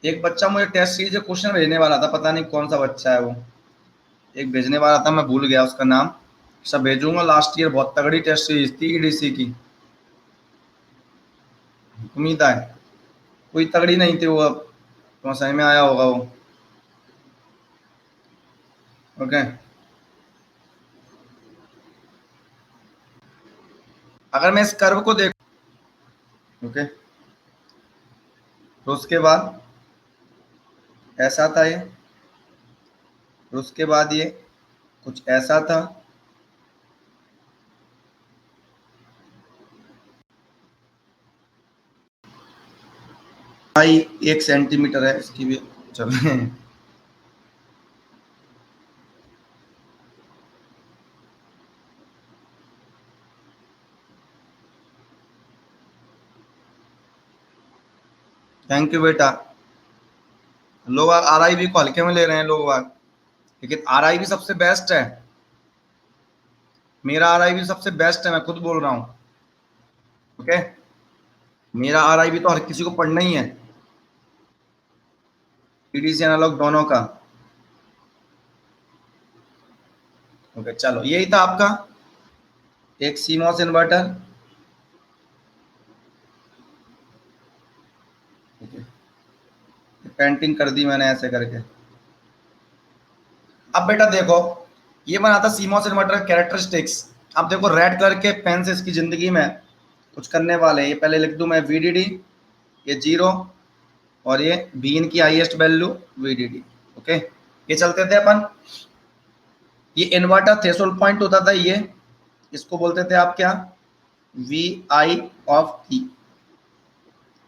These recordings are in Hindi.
एक बच्चा मुझे टेस्ट सीरीज क्वेश्चन भेजने वाला था, पता नहीं कौन सा बच्चा है वो, एक भेजने वाला था, मैं भूल गया उसका नाम। सब भेजूंगा। लास्ट ईयर बहुत तगड़ी टेस्ट सीरीज थी ईडीसी की। उम्मीद है कोई तगड़ी नहीं थी वो, अब तो समझ में आया होगा वो। ओके, अगर मैं इस कर्व को देख, ओके, तो उसके बाद ऐसा था ये, फिर उसके बाद ये कुछ ऐसा था, भाई 1 सेंटीमीटर है इसकी भी। चलो थैंक यू बेटा। लोग आर आई बी को हल्के में ले रहे हैं लोग बाग, लेकिन आर आई बी सबसे बेस्ट है। मेरा आर आई बी सबसे बेस्ट है, मैं खुद बोल रहा हूँ। ओके, मेरा आर आई बी तो हर किसी को पढ़ना ही है, ईडीसी एनालॉग दोनों का। ओके चलो, यही था आपका एक सीमॉस इन्वर्टर। पेंटिंग कर दी मैंने ऐसे करके। अब बेटा देखो, ये बना था सीमॉस इन्वर्टर कैरेक्टरिस्टिक्स। अब देखो रेड कलर के पेन से इसकी जिंदगी में कुछ करने वाले हैं। ये पहले लिख दूं मैं वीडीडी, ये 0, और ये बीन की हाईएस्ट वैल्यू वीडीडी। ओके, ये चलते थे अपन। ये इन्वर्टर थ्रेशोल्ड पॉइंट होता था ये, इसको बोलते थे आप क्या, V I of T.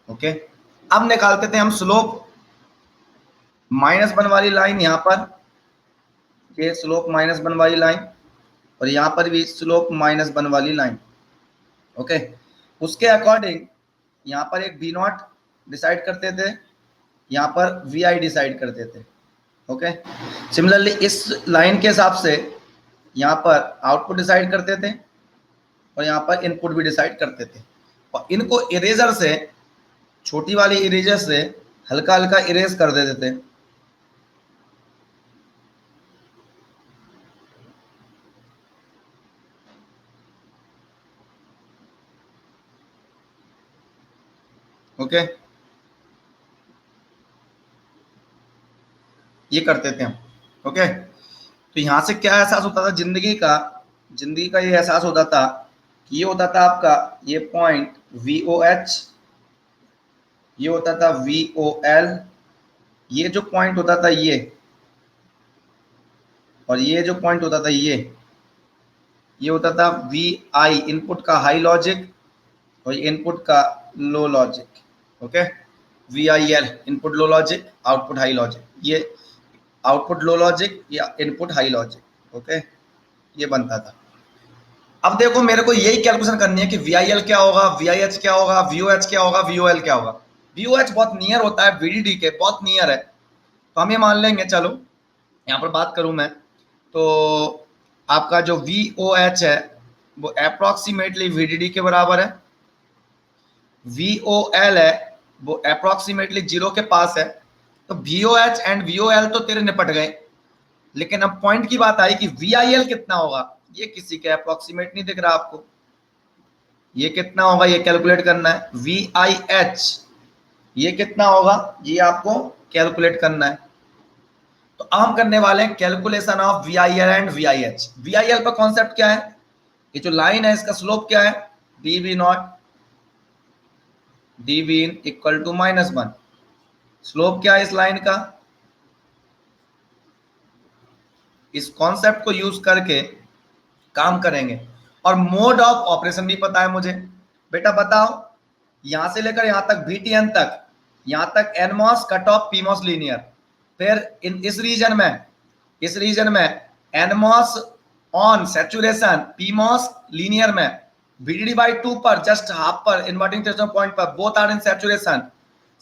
Okay, अब निकालते थे हम स्लोप। -1 वाली लाइन यहाँ पर, ये स्लोप -1 वाली लाइन, और यहाँ पर भी स्लोप -1 वाली लाइन। ओके, उसके अकॉर्डिंग यहाँ पर एक बी नॉट डिसाइड करते थे, यहाँ पर वी आई डिसाइड करते थे। ओके, सिमिलरली इस लाइन के हिसाब से यहाँ पर आउटपुट डिसाइड करते थे, और यहाँ पर इनपुट भी डिसाइड करते थे। और इनको इरेजर से, छोटी वाली इरेजर से हल्का हल्का इरेज कर देते थे। ओके, ये करते थे हम। ओके, तो यहाँ से क्या एहसास होता था जिंदगी का, जिंदगी का ये एहसास होता था कि ये होता था आपका ये पॉइंट वी ओ एच, ये होता था वी ओ एल, ये जो पॉइंट होता था ये, और ये जो पॉइंट होता था ये होता था वी आई इनपुट का हाई लॉजिक, और इनपुट का low logic. Okay, V I L input low logic, output high logic, ये आउटपुट लो लॉजिक या इनपुट हाई लॉजिक। ओके, ये बनता था। अब देखो मेरे को यही कैलकुलेशन करनी है कि वी आई एल क्या होगा, वी आई एच क्या होगा, वी ओ एच क्या होगा, वी ओ एल क्या होगा। वी ओ एच बहुत नियर होता है वीडीडी के, बहुत नियर है, तो हम ये मान लेंगे। चलो यहाँ पर बात करूं मैं, तो आपका जो वी ओ एच है वो अप्रोक्सीमेटली वीडीडी के बराबर है। वी ओ एल है वो अप्रोक्सीमेटली 0 के पास है। तो V O H and V O L तो तेरे निपट गए, लेकिन अब पॉइंट की बात आई कि वी आई एल कितना होगा। ये किसी के अप्रोक्सीमेट नहीं दिख रहा आपको, ये कितना होगा ये कैलकुलेट करना है। वी आई एच ये कितना होगा ये आपको कैलकुलेट करना है। तो हम करने वाले हैं calculation of V I L and V I H. V I L का कॉन्सेप्ट क्या है, ये जो लाइन है इसका स्लोप क्या है, D V naught, D V in equal to -1। Slope क्या है इस लाइन का, इस कॉन्सेप्ट को यूज करके काम करेंगे। और मोड ऑफ ऑपरेशन भी पता है मुझे। बेटा बताओ, यहां से लेकर यहां तक बीटीएन तक, यहां तक NMOS cut off PMOS linear, फिर इस रीजन में, इस रीजन में NMOS on saturation, PMOS linear में, VDD/2 पर जस्ट हाफ पर इन्वर्टिंग थ्रेशोल्ड पॉइंट पर, बोथ आर इन सैचुरेशन।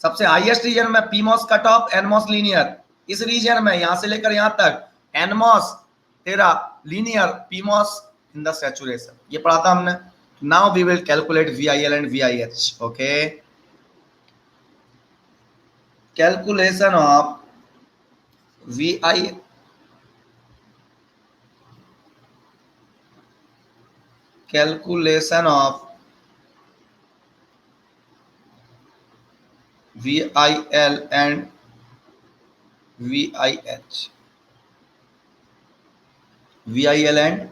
सबसे हाईएस्ट रीजन में PMOS cut off, NMOS linear. इस रीजन में यहां से लेकर यहां तक एनमॉस तेरा linear, PMOS in the saturation. ये पढ़ा था हमने। Now we will calculate VIL and VIH। Okay, calculation of VI calculation of VIL and VIH. VIL and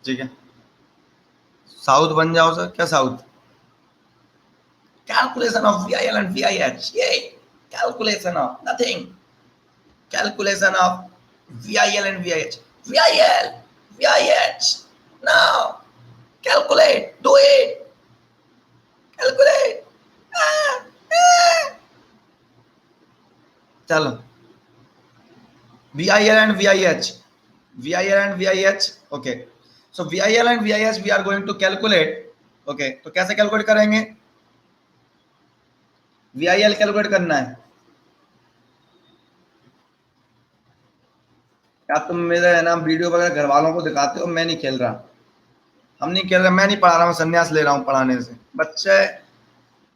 ठीक है, साउथ बन जाओ सर, क्या south? Calculation of VIL and VIH. Yay! Calculation of nothing. Calculation of VIL and VIH. VIL, VIH. Now, calculate. Do it. Calculate. चलो, VIL and VIH. VIL and VIH. Okay. So VIL and VIH we are going to calculate. Okay. तो कैसे कैलकुलेट करेंगे? VIL कैलकुलेट करना है। क्या तुम मेरे है ना वीडियो वगैरह घर वालों को दिखाते हो? मैं नहीं खेल रहा, हम नहीं खेल रहे, मैं नहीं पढ़ा रहा हूँ, संन्यास ले रहा हूँ पढ़ाने से। बच्चे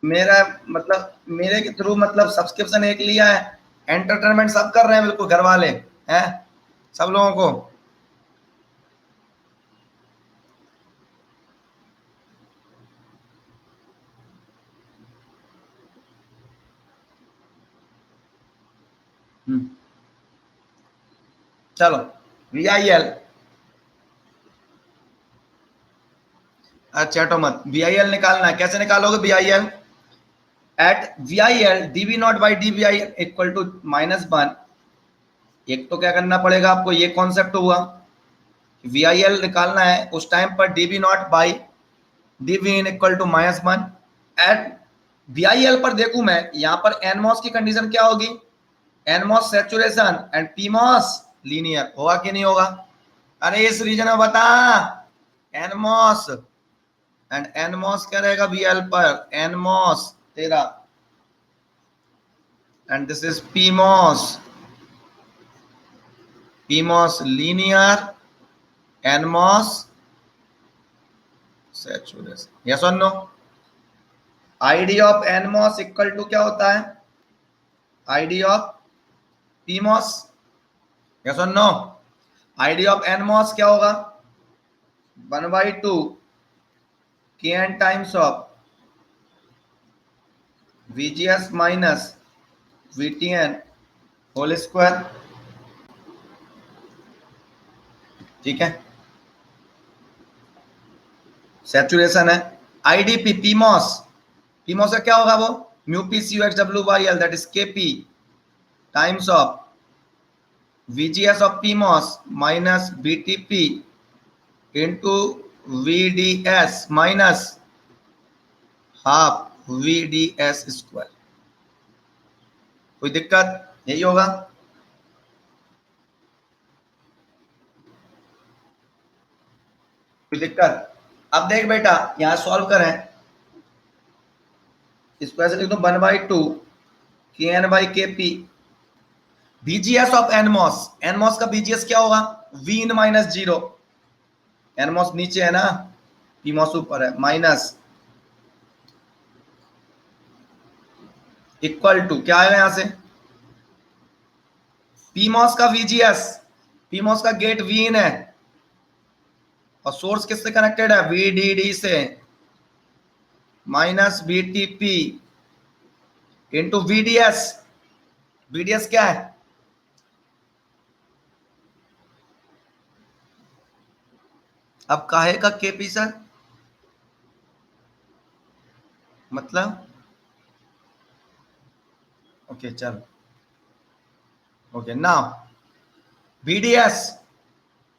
मेरा मतलब मेरे के थ्रू मतलब सब्सक्रिप्शन एक लिया है, एंटरटेनमेंट सब कर रहे हैं, बिल्कुल घर वाले हैं सब लोगों को। चलो VIL, चैटो मत, VIL निकालना है। कैसे निकालोगे VIL? At VIL dV not by dVi equal to -1। एक तो क्या करना पड़ेगा आपको, ये कॉन्सेप्ट हुआ, VIL निकालना है, उस टाइम पर dV not by dV in equal to -1। At VIL पर देखूं मैं, यहां पर NMOS की कंडीशन क्या होगी? NMOS saturation and PMOS linear, होगा कि नहीं होगा? अरे इस रीजन में बता, NMOS एंड NMOS क्या रहेगा VIL पर? NMOS तेरा, and this is PMOS, PMOS linear, NMOS saturation. Yes or no? ID of NMOS equal to क्या होता है? ID of PMOS. Yes or no? ID of NMOS क्या होगा? 1/2 Kn times of VGS minus VTN whole square. ठीक है, सैचुरेशन है। IDP PMOS, PMOS का क्या होगा वो? Mu P C X W by L, that is KP times of VGS of PMOS minus BTP into VDS minus half VDS square. कोई दिक्कत? यही होगा। कोई दिक्कत? अब देख बेटा, यहां सॉल्व करें, इसको ऐसे लिख दो 1/2 Kn by KP। VGS of NMOS, NMOS का VGS क्या होगा? V इन -0, NMOS नीचे है ना, PMOS ऊपर है, माइनस इक्वल टू क्या आएगा यहां से? PMOS का VGS, PMOS का गेट V इन है और सोर्स किससे कनेक्टेड है? VDD से, minus BTP into VDS। VDS क्या है? अब काहे का KP सर? मतलब ओके चल, ओके नाउ VDS,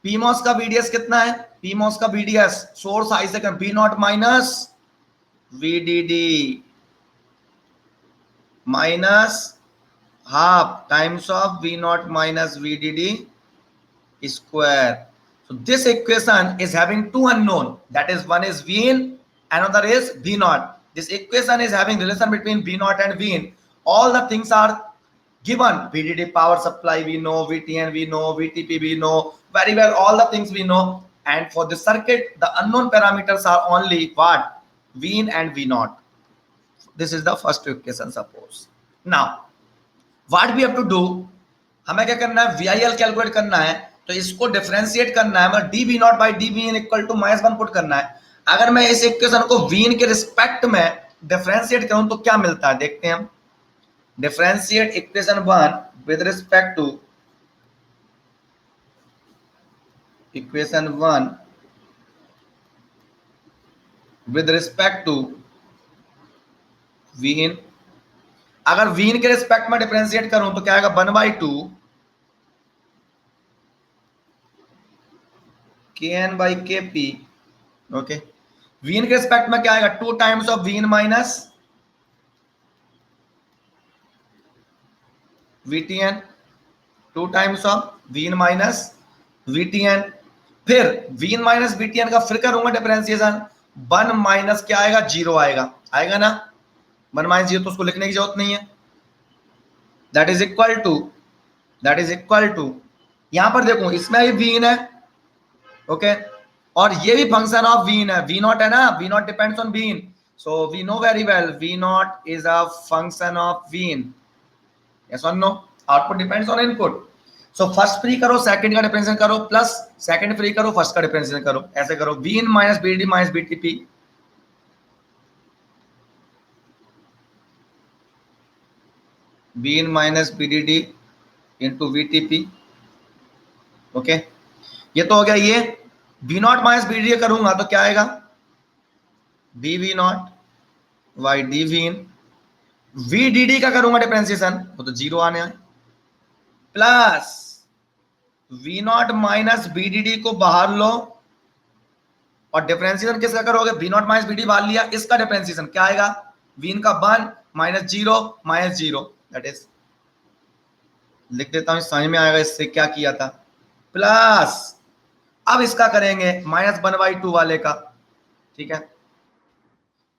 PMOS का VDS कितना है? PMOS का VDS सोर्स आई से V not minus VDD minus half times of V not minus VDD square. So this equation is having two unknown, that is one is V in, another is V naught. This equation is having relation between V naught and V in. All the things are given. VDD power supply we know, VTN we know, VTP we know very well, all the things we know. and for the circuit the unknown parameters are only what, v in and v naught. This is the first equation. Suppose now what we have to do, हमें क्या करना है, VIL कैलकुलेट करना है, तो इसको डिफरेंशिएट करना है, मतलब D V not by D V in equal to -1 put करना है। अगर मैं इस इक्वेशन को v इन के रिस्पेक्ट में डिफरेंशिएट करूं तो क्या मिलता है, देखते हैं हम। Differentiate equation 1 with respect to equation 1 with respect to v in. अगर v इन के रिस्पेक्ट में डिफरेंशिएट करूं तो क्या आएगा, 1/2 kn by kp। Okay, v इन के रिस्पेक्ट में क्या आएगा, 2 times of v in minus vtn, 2 times of v in minus vtn। फिर v इन माइनस vtn का फिर करूंगा डिफरेंशिएशन, 1 माइनस क्या आएगा, 0 आएगा, आएगा ना, 1 माइनस 0 तो उसको लिखने की जरूरत नहीं है। दैट इज इक्वल टू यहां पर देखो इसमें भी v इन है, ओके, और ये भी फंक्शन ऑफ v इन है, v नॉट है ना, v not depends on v in, so we know very well v not is a function of v in, yes और no. Output depends on input, so first free करो, सेकंड का डिफरेंशिएशन करो, प्लस सेकंड फ्री करो, फर्स्ट का डिफरेंशिएशन करो, ऐसे करो, v in minus bd minus btp, v in minus bdd into vtp। Okay, ये तो हो गया, ये v नॉट माइनस bd करूंगा तो क्या आएगा, bv not by dv in, vdd का करूंगा डिफरेंशिएशन तो 0 आने आए, plus v not minus bdd को बाहर लो और डिफरेंशिएशन किसका करोगे, v नॉट माइनस bd बाहर लिया, इसका डिफरेंशिएशन क्या आएगा, v इन का 1 माइनस 0 माइनस 0, दैट इज, लिख देता हूं समझ में आएगा इससे क्या किया था, प्लस अब इसका करेंगे -1/2 वाले का, ठीक है,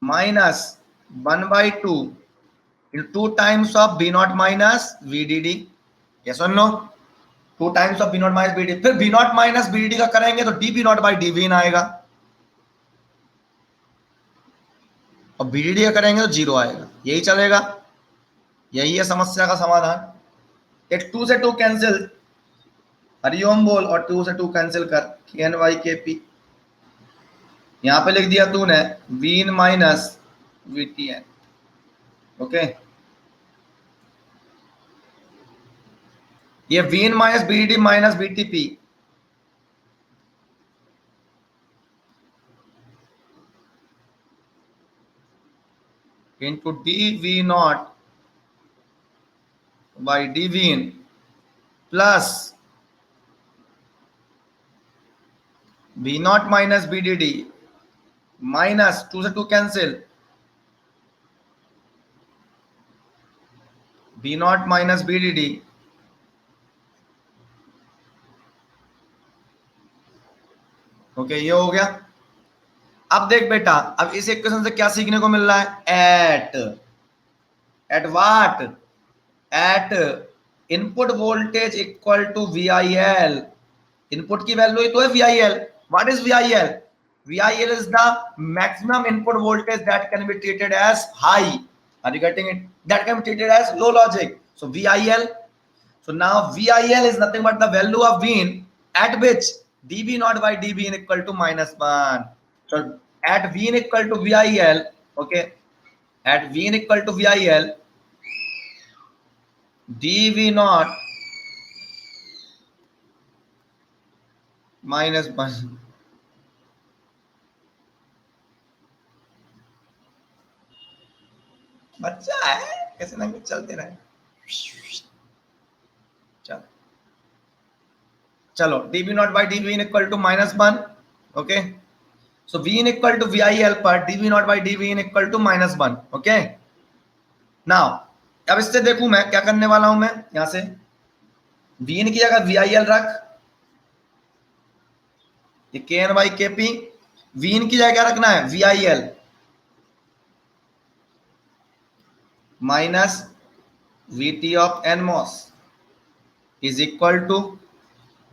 -1/2 2 times of v not minus vdd, yes और no, 2 times of v not minus bd, फिर v नॉट माइनस bdd का करेंगे तो dv not by dv in आएगा, और bdd का करेंगे तो 0 आएगा, यही चलेगा, यही है समस्या का समाधान। एक 2 से 2 कैंसिल, हरिओम बोल, और 2 से 2 कैंसिल कर, kn by kp, यहां पे लिख दिया तूने v in minus vtn, okay, ये v in minus bdd minus btp, into dv not by dv in plus v not minus bdd minus 2 से 2 cancel, v not minus bdd, okay, ये हो गया। अब देख बेटा, अब इस इक्वेशन से क्या सीखने को मिल रहा है, at what, at input voltage equal to VIL, input की वैल्यू ही तो है VIL। What is VIL? VIL is the maximum input voltage that can be treated as high, are you getting it, that can be treated as low logic, so VIL, so now VIL is nothing but the value of V in at which dV naught by dV in equal to -1, so at V in equal to VIL, okay, at V in equal to VIL, dV naught -1, बच्चा है, कैसे ना कुछ चलते रहे, चलो चलो, dV naught by dV in equal to -1, okay, so V in equal to VIL पर dV naught by dV in equal to -1, okay, now अब इससे देखूं मैं क्या करने वाला हूं, मैं यहां से V in की जगह VIL रख, ये kn by kp, V in की जगह क्या रखना है, VIL minus VT of NMOS is equal to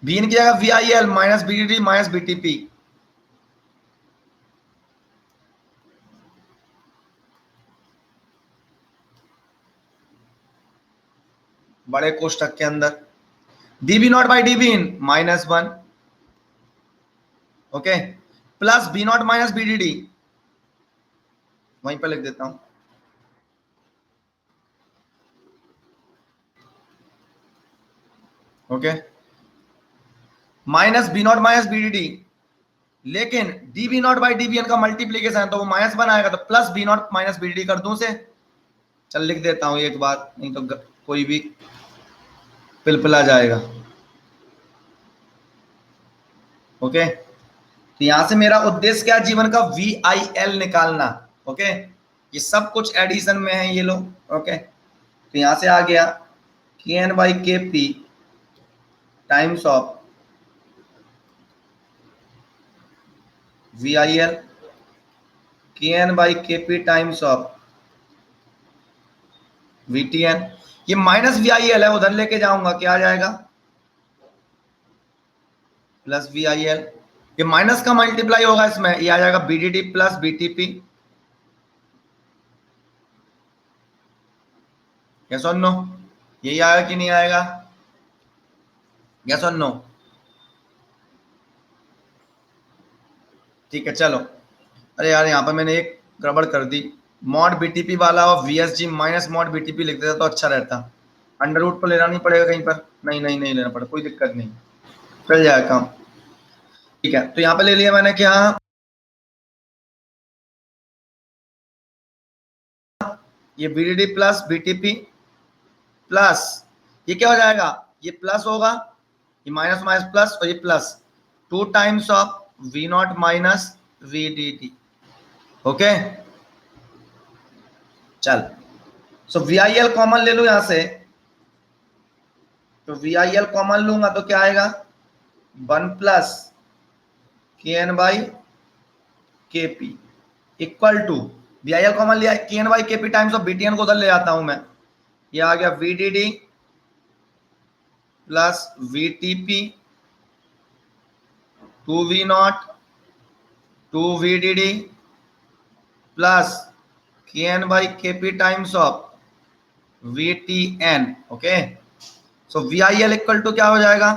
V in की जगह V I L minus B D D minus V T P. बड़े कोष्टक के अंदर D V not by D V in -1, okay, plus B not minus B D D, वहीं पर लिख देता हूं, okay, minus V not minus B D D, लेकिन D V not by D V N का मल्टीप्लीकेशन है तो वो -1 आएगा, तो plus B not minus B D D कर दूं से। चल लिख देता हूं एक बात, नहीं तो कोई भी पिलपिला जाएगा। ओके, तो यहां से मेरा उद्देश्य क्या, जीवन का वी आई एल निकालना। ओके, ये सब कुछ एडिशन में है ये लोग। ओके, तो यहां से आ गया K N by K P times of V I L, K N by K P times of V T N. ये माइनस वी आई एल है, उधर लेके जाऊंगा, क्या आ जाएगा, प्लस वी आई एल। ये माइनस का मल्टीप्लाई होगा इसमें, ये आ जाएगा B D D plus B T P. Yes और नो, यही आएगा कि नहीं आएगा, यस और नो। ठीक है चलो, अरे यार यहाँ पर मैंने एक गड़बड़ कर दी, मॉड बीटीपी वाला और वीएसजी माइनस मॉड बीटीपी लिख देता तो अच्छा रहता। अंडर रूट तो लेना नहीं पड़ेगा कहीं पर, नहीं नहीं नहीं लेना पड़ेगा, कोई दिक्कत नहीं, चल जाएगा काम। ठीक है, तो यहाँ पे ले लिया मैंने क्या, ये बीडीडी प्लस बीटीपी प्लस ये क्या हो जाएगा, ये प्लस होगा, ये माइनस माइनस प्लस और ये plus 2 times of V not minus V D T. Okay चल, so V I L common ले लू यहां से, तो वी आई एल कॉमन लूंगा तो क्या आएगा, 1 plus K N by K P equal to, V I L common लिया, K N by K P times of B T N को उधर ले आता हूं मैं, ये आ गया V D D plus V T P 2 V naught 2 V D D plus K N by K P times of V T N. Okay, so V I L equal to क्या हो जाएगा,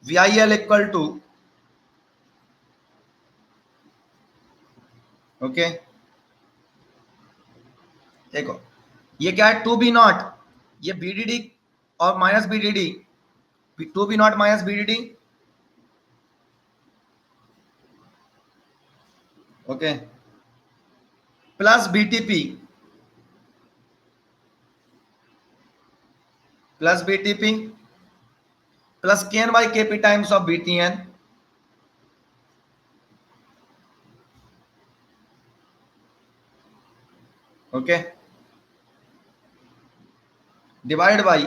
we I L equal to, okay देखो ये क्या है, 2 बी नॉट, ये बी डी डी और minus B D D, 2 B not minus B D D, okay, plus B T P plus B T P plus K N by K P times of B T N. Okay, divide by,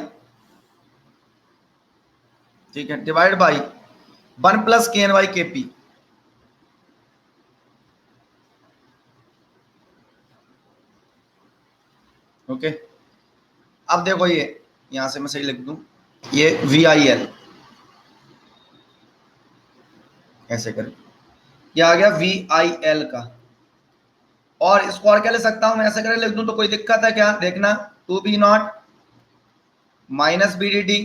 ठीक है, divide by 1 plus K N by K P. Okay, अब देखो ये यहां से मैं सही लिख दूं, ये वी आई एल ऐसे करें, ये आ गया वी आई एल का, और इसको और क्या ले सकता हूं मैं, ऐसे करके लिख दूं तो कोई दिक्कत है क्या, देखना 2 B not minus B D D.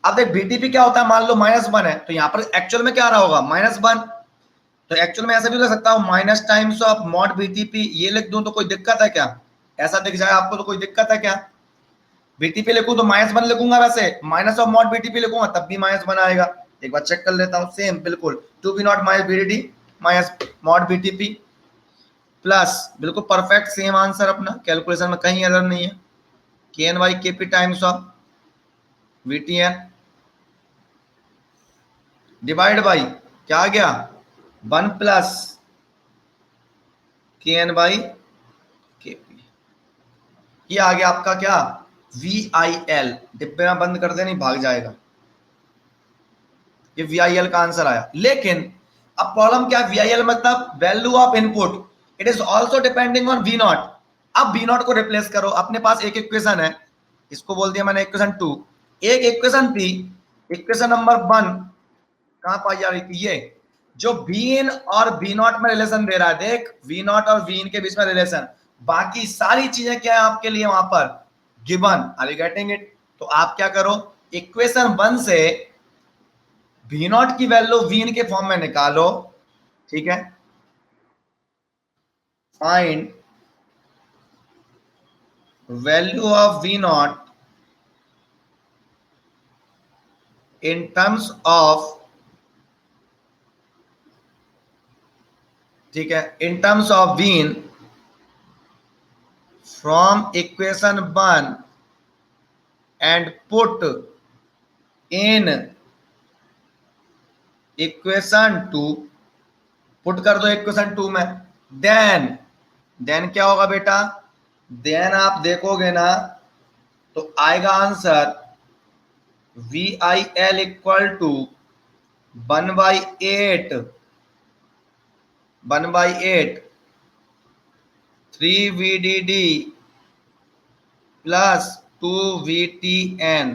अब देख बीटीपी क्या होता है, मान लो -1 है तो यहाँ पर एक्चुअल में क्या आ रहा होगा, -1, तो एक्चुअल में ऐसे भी लिख सकता हूँ minus times of mod BTP, ये लिख दूं तो कोई दिक्कत है क्या, ऐसा दिख जाए आपको तो कोई दिक्कत है क्या, बीटीपी लिखूं तो -1 लिखूंगा, वैसे माइनस ऑफ मॉड बीटीपी लिखूंगा तब भी -1 आएगा। एक बार चेक कर लेता हूँ, सेम बिल्कुल 2 B not minus BDD minus mod BTP plus, बिल्कुल परफेक्ट सेम आंसर अपना, कैलकुलेशन में कहीं एरर नहीं है, K N by K P times of V T N divide by क्या आ गया, 1 plus K N by K P, ये आ गया आपका क्या, वी आई एल। डिब्बे में बंद कर दे, नहीं भाग जाएगा, ये वी आई एल का आंसर आया। लेकिन अब प्रॉब्लम क्या है, वी आई एल मतलब value of input, it is also depending on V naught. अब वी नॉट को रिप्लेस करो, अपने पास एक इक्वेशन है, इसको बोल दिया मैंने इक्वेशन 2, एक इक्वेशन थी इक्वेशन नंबर 1 कहां पाई जा रही थी? ये जो वीन और वी नॉट में रिलेशन दे रहा है, देख वी नॉट और वीन के बीच में रिलेशन, बाकी सारी चीजें क्या है आपके लिए वहां पर given. Are you getting it? तो आप क्या करो, इक्वेशन 1 से वी नॉट की वैल्यू वीन के फॉर्म में निकालो, ठीक है। Find value of V naught in terms of, ठीक है, in terms of Vin from equation 1 and put in equation 2, put कर दो इक्वेशन 2 में, देन क्या होगा बेटा, देन आप देखोगे ना तो आएगा answer V I L equal to 1/8 3VDD plus 2VTN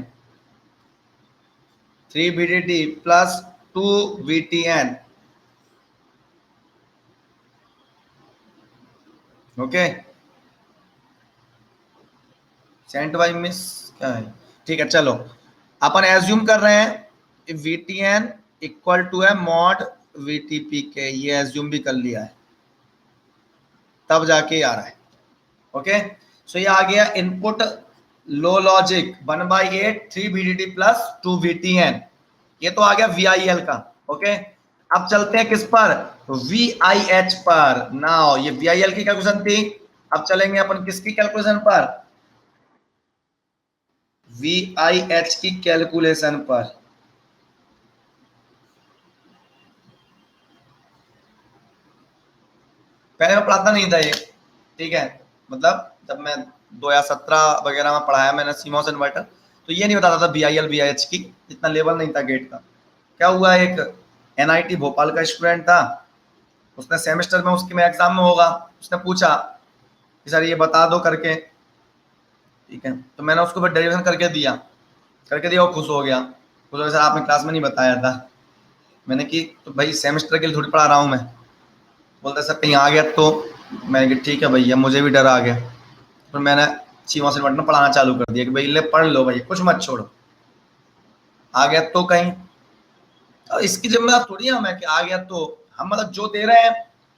3VDD plus 2VTN। Okay, sent by miss क्या है, ठीक है। चलो अपन एज्यूम कर रहे हैं VTN इक्वल टू है मॉड VTP के, ये एज्यूम भी कर लिया है, तब जाके आ रहा है। ओके, सो ये आ गया input low logic 1/8 3VDD plus 2VTN, ये तो आ गया VIL का। ओके, अब चलते हैं किस पर, VIH पर। नाउ ये VIL की कैलकुलेशन थी, अब चलेंगे अपन किसकी कैलकुलेशन पर, VIH की कैलकुलेशन पर। पहले मैं पढ़ाता नहीं था ये, ठीक है, मतलब जब मैं 2017 वगैरह में पढ़ाया मैंने सीमॉस इन्वर्टर, तो ये नहीं बताता था VIL VIH की, इतना लेवल नहीं था गेट का। क्या हुआ, एक NIT भोपाल का स्टूडेंट था, उसने सेमेस्टर में उसके में एग्जाम में होगा, उसने पूछा कि सर ये बता दो करके, ठीक है, तो मैंने उसको फिर डेरिवेशन करके दिया, वो खुश हो गया, खुश हो गया, सर आपने क्लास में नहीं बताया था। मैंने कि तो भाई सेमेस्टर के लिए थोड़ी पढ़ा रहा हूँ मैं, बोलता सर कहीं आ गया तो, मैंने कि ठीक है भैया, मुझे भी डर आ गया। फिर मैंने सीमा से बटन पढ़ाना चालू कर दिया कि भाई ले पढ़ लो भाई, कुछ मत छोड़ो, आ गया तो कहीं, तो इसकी जिम्मेदार थोड़ी है मैं कि आ गया तो, हम मतलब जो दे रहे हैं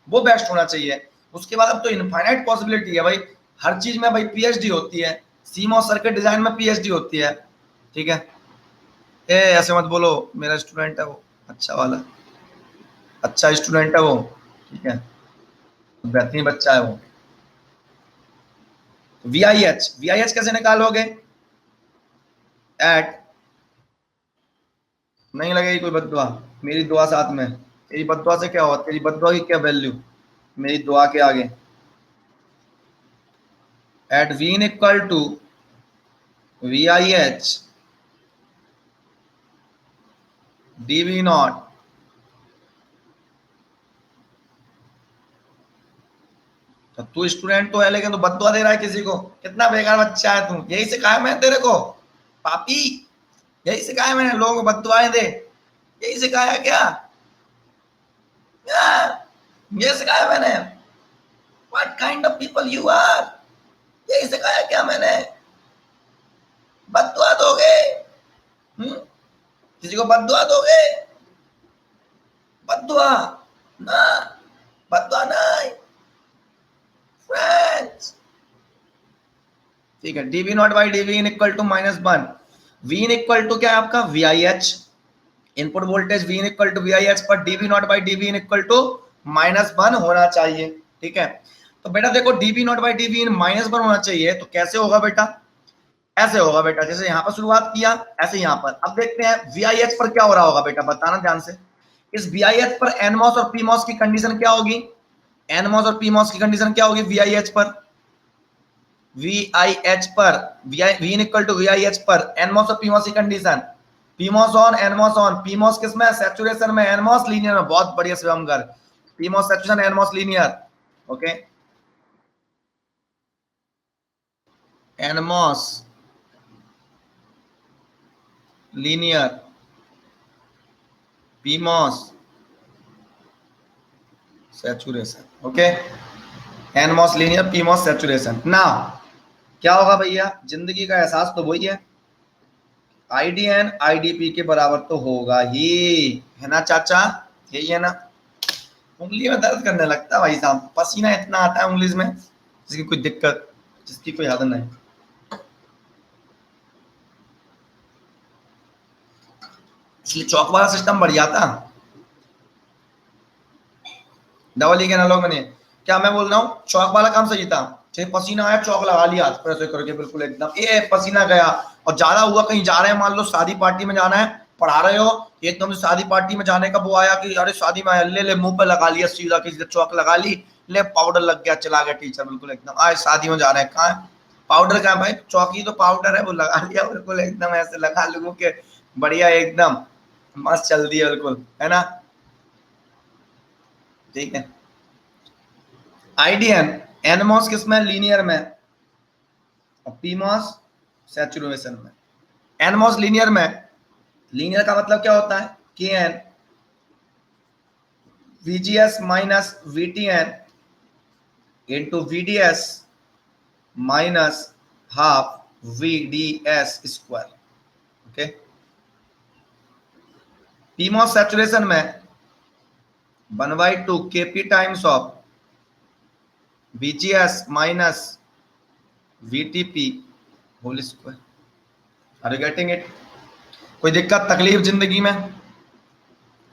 वो बेस्ट होना चाहिए। उसके बाद अब तो इनफाइनाइट पॉसिबिलिटी है भाई, हर चीज में भाई PhD होती है, सीमा सर्किट डिजाइन में PhD होती है, ठीक है। ऐसे मत बोलो, मेरा स्टूडेंट है वो, अच्छा वाला, अच्छा स्टूडेंट है वो, ठीक है, बेहतरीन बच्चा है वो। VIH कैसे निकालोगे, एट, नहीं लगेगी कोई बददुआ, मेरी दुआ साथ में, तेरी बददुआ से क्या होगा, तेरी बददुआ की क्या वैल्यू मेरी दुआ के आगे। At Vin equal to VIH DV naught, तो तू स्टूडेंट तो है लेकिन तू बददुआ दे रहा है किसी को, कितना बेकार बच्चा है तू। यही सिखाया मैंने तेरे को पापी, यही सिखाया मैंने, लोगों को बददुआएं दे, यही सिखाया क्या, ये सिखाया मैंने, what kind of people you are, यही सिखाया क्या मैंने, बददुआ दोगे, किसी को बददुआ दोगे, बददुआ ना, बददुआ नहीं फ्रेंड्स, ठीक है। DV naught by DV in equal to -1, V in equal to क्या है आपका VIH, input voltage V in equal to VIH पर DV naught by DV in equal to -1 होना चाहिए, ठीक है। तो बेटा देखो DV naught by DV in -1 होना चाहिए, तो कैसे होगा बेटा, ऐसे होगा बेटा, जैसे यहां पर शुरुआत किया ऐसे यहां पर। अब देखते हैं VIH पर क्या हो रहा होगा बेटा, बताना ध्यान से। इस VIH पर NMOS और PMOS की कंडीशन क्या होगी, NMOS और PMOS की कंडीशन क्या होगी VIH पर, VIH पर V in equal to VIH पर NMOS और PMOS की condition, PMOS on NMOS on, PMOS किस में सैचुरेशन में, NMOS लीनियर में, बहुत बढ़िया शिवमगर, PMOS saturation NMOS linear, okay, NMOS linear, PMOS saturation, okay, NMOS linear, PMOS saturation। ना क्या होगा भैया, जिंदगी का एहसास तो वही है, IDN IDP के बराबर तो होगा ही, है ना चाचा, यही है ना। उंगली में दर्द करने लगता है भाई साहब, पसीना इतना आता है उंगली में, जिसकी कोई दिक्कत, जिसकी कोई हद नहीं। इसलिए चौक वाला सिस्टम बढ़िया था, डबल ई के एनालॉग में नहीं। क्या मैं बोल रहा हूँ, चौक वाला काम सही था, चाहे पसीना आया चौक लगा लिया हाथ पर ऐसे करके, बिल्कुल एकदम ये पसीना गया, और ज्यादा हुआ कहीं जा रहे हैं, मान लो शादी पार्टी में जाना है, पढ़ा रहे हो, एकदम से शादी पार्टी में जाने का वो आया कि अरे शादी में आया, ले ले मुंह पे लगा लिया सीधा, किसी ने चौक लगा ली, ले पाउडर लग गया, चला गया टीचर, बिल्कुल एकदम आए शादी में जा रहे हैं, कहाँ पाउडर, कहाँ भाई, चौकी तो पाउडर है, वो लगा लिया बिल्कुल एकदम ऐसे लगा लोगों के, बढ़िया एकदम मस्त चल दी है बिल्कुल, है ना, ठीक है। आईडीएन एनमॉस किसमें, लीनियर में, और पीमॉस सैचुरेशन में। एनमॉस लीनियर में, लीनियर का मतलब क्या होता है, K N VGS minus VTN into VDS minus half VDS square, okay. PMOS saturation में 1/2 KP times of VGS minus VTP whole square. Are you getting it? कोई दिक्कत तकलीफ जिंदगी में,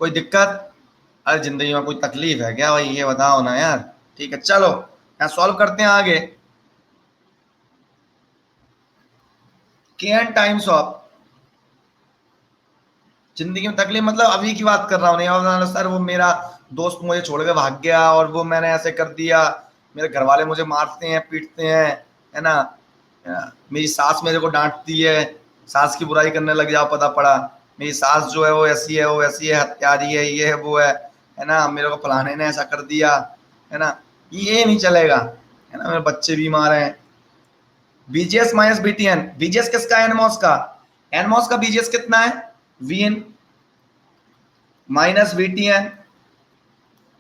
कोई दिक्कत? अरे जिंदगी में कोई तकलीफ है क्या भाई, ये बताओ ना यार, ठीक है चलो यहाँ सॉल्व करते हैं आगे। KN टाइम्स ऑफ, जिंदगी में तकलीफ मतलब अभी की बात कर रहा हूँ, नहीं सर वो मेरा दोस्त मुझे छोड़ के भाग गया और वो मैंने ऐसे कर दिया, मेरे घर वाले मुझे मारते हैं पीटते हैं, है ना, मेरी सास मेरे को डांटती है, सास की बुराई करने लग जाओ, पता पड़ा मेरी सास जो है वो ऐसी है, वो ऐसी है, हत्यारी है, ये है वो है ना, मेरे को फलाने ने ऐसा कर दिया, है ना, ये नहीं चलेगा, है ना, मेरे बच्चे बीमार हैं। VGS माइनस BTN, VGS किसका, एनमॉस का, एनमॉस का VGS कितना है, VN माइनस VTN,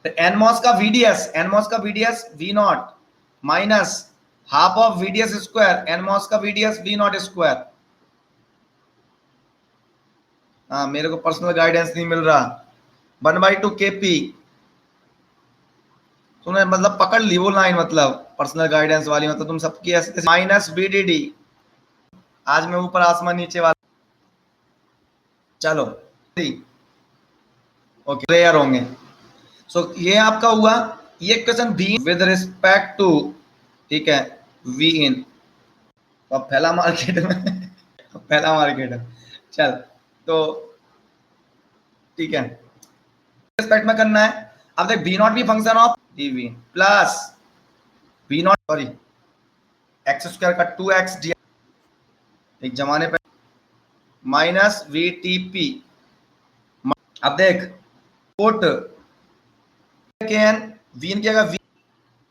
एनमॉस का VDS, एनमॉस का VDS V0 minus half of VDS square, NMOS का VDS V0 स्क्वायर। हाँ मेरे को पर्सनल गाइडेंस नहीं मिल रहा, 1/2 KP, तुमने मतलब पकड़ ली वो लाइन, मतलब पर्सनल गाइडेंस वाली, मतलब तुम सबकी ऐसे माइनस BDD, आज मैं ऊपर आसमान नीचे वाला, चलो ओके क्लियर होंगे। सो ये आपका हुआ, ये क्वेश्चन भी विद रिस्पेक्ट टू, ठीक है, वी इन, तो अब पहला मार्केट में पहला मार्केट है, चल तो ठीक है, रिस्पेक्ट में करना है। अब देख V0 भी function of dV plus V0 sorry x square का 2x डी एक जमाने पे माइनस VTP। अब देख पुट के एन वी इन की जगह V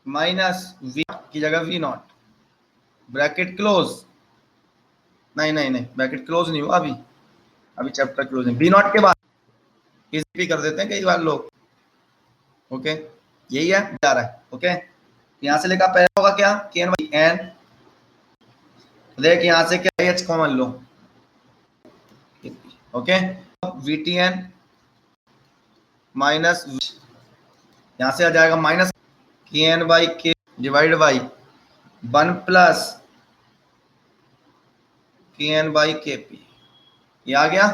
माइनस V की जगह V0, ब्रैकेट क्लोज, नहीं नहीं नहीं ब्रैकेट क्लोज नहीं हुआ अभी, अभी चैप्टर क्लोज नहीं, V0 के बाद इजी कर देते हैं कई बार लोग, ओके यही है जा रहा है, ओके यहां से लेकर पहला होगा क्या, KN बाई N, देख यहां से क्या H कॉमन लो, ओके VTN माइनस, यहां से आ जाएगा minus KN by K divide by 1 plus KN by KP, ये आ गया।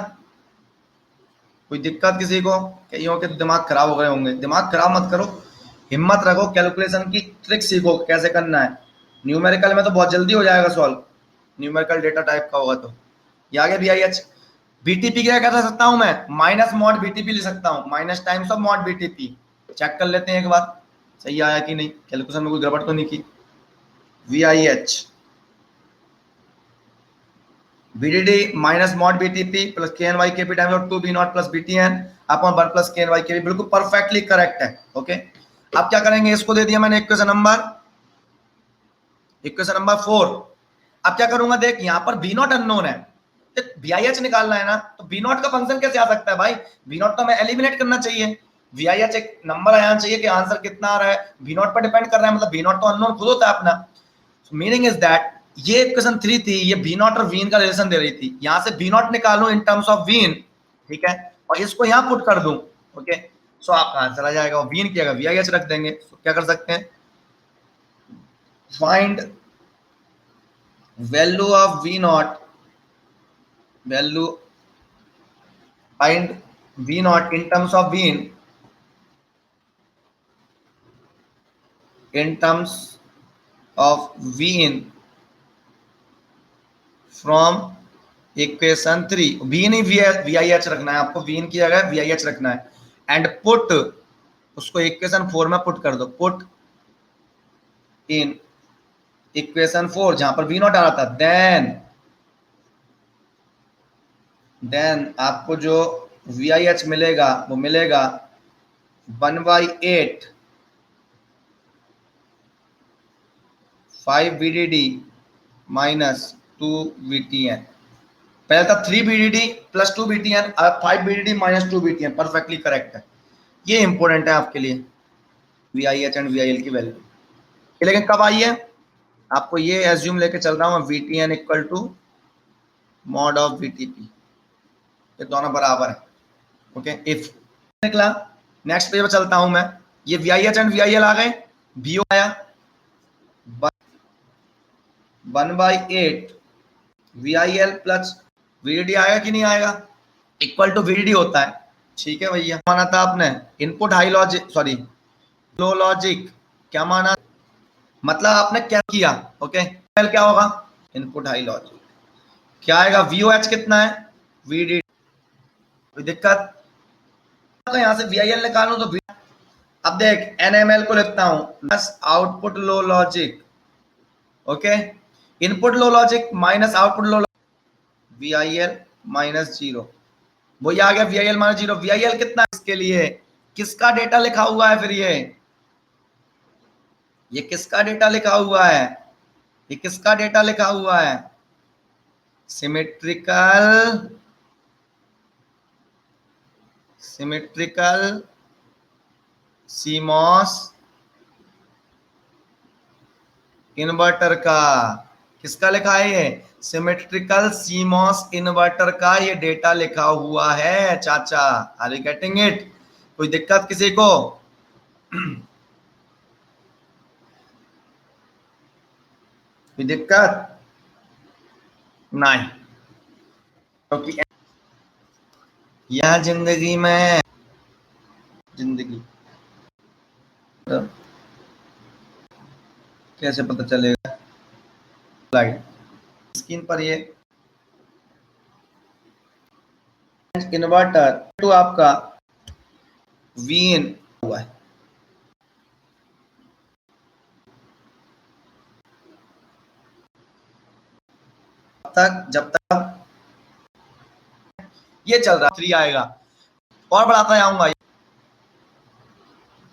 कोई दिक्कत किसी को, कईयों के दिमाग खराब हो गए होंगे, दिमाग खराब मत करो, हिम्मत रखो, कैलकुलेशन की ट्रिक सीखो कैसे करना है, न्यूमेरिकल में तो बहुत जल्दी हो जाएगा सॉल्व, न्यूमेरिकल डेटा टाइप का होगा तो। ये आ गया VIH। BTP क्या कर सकता हूं मैं, माइनस मॉड BTP ले सकता हूं, minus times of mod BTP, check कर लेते हैं एक बार सही आया कि नहीं, कैलकुलेशन में कोई गड़बड़ तो नहीं की। VIH BDD minus mod BTP plus KN by KP times of 2 V0 plus BTN upon 1 plus KN by KP, बिल्कुल परफेक्टली करेक्ट है, ओके। अब क्या करेंगे, इसको दे दिया मैंने इक्वेशन नंबर 4, अब क्या करूंगा, देख यहां पर V0 अननोन है, वी आई एच निकालना है ना, तो वी नॉट का फंक्शन कैसे आ सकता है भाई? वी नॉट तो हमें एलिमिनेट करना चाहिए, वी आई एच एक नंबर आना चाहिए कि आंसर कितना आ रहा है, वी नॉट पर डिपेंड कर रहा है, मतलब वी नॉट तो अननोन खुद होता है अपना। मीनिंग इज दैट ये क्वेश्चन 3 थी, ये वी नॉट और वीन का रिलेशन दे रही थी, यहां से वी नॉट निकालू इन टर्म्स ऑफ वीन, ठीक है, और इसको यहां पुट कर दूं, ओके, सो आपका आंसर आ जाएगा, वीन की जगह वी आई एच रख देंगे। तो क्या कर सकते हैं, find value of V naught, value find V naught in terms of Vin, in terms of Vn from equation 3, V नहीं वी आई एच रखना है आपको, Vn की जगह वी आई एच रखना है, एंड पुट उसको इक्वेशन 4 में पुट कर दो, पुट इन इक्वेशन 4 जहां पर वी नॉट आ रहा था, देन आपको जो वी आई एच मिलेगा वो मिलेगा 1/8 5 VDD माइनस 2 VTN, पहले था 3 BDD प्लस 2 BTN, अब 5 BDD minus 2 BTN, perfectly correct है। ये इंपॉर्टेंट है आपके लिए, VIH एंड VIL की वैल्यू, लेकिन कब आई है, आपको ये एज्यूम लेके चल रहा हूँ, VTN equal to mod of VTP, ये दोनों बराबर है, ओके। इफ निकला, नेक्स्ट पेज पर चलता हूं मैं, ये VIH एंड VIL आ गए, VO आया 1/8 VIL प्लस VDD आएगा कि नहीं आएगा, इक्वल टू VDD होता है, ठीक है भैया। माना था आपने इनपुट हाई लॉजिक, सॉरी लो लॉजिक, क्या माना, मतलब आपने क्या किया, ओके, क्या होगा, इनपुट हाई लॉजिक, क्या आएगा, VOH कितना है, VDD, कोई दिक्कत, यहां से VIL निकालूं तो अब देख NML को लिखता हूं plus output low logic, okay, input low logic minus output low, VIL minus 0, वो आ गया VIL माइनस 0, VIL कितना है इसके लिए, किसका डेटा लिखा हुआ है, फिर ये किसका डेटा लिखा हुआ है, ये किसका डेटा लिखा हुआ है, सिमेट्रिकल CMOS इन्वर्टर का, किसका लिखा है, ये सिमेट्रिकल CMOS इन्वर्टर का ये डेटा लिखा हुआ है चाचा, आर यू गेटिंग इट, कोई दिक्कत किसी को, कोई दिक्कत नहीं, क्योंकि तो यह जिंदगी में जिंदगी तो कैसे पता चलेगा, स्लाइड स्क्रीन पर ये इन्वर्टर टू आपका Vin हुआ है, जब तक ये चल रहा 3 आएगा, और बढ़ाता जाऊंगा,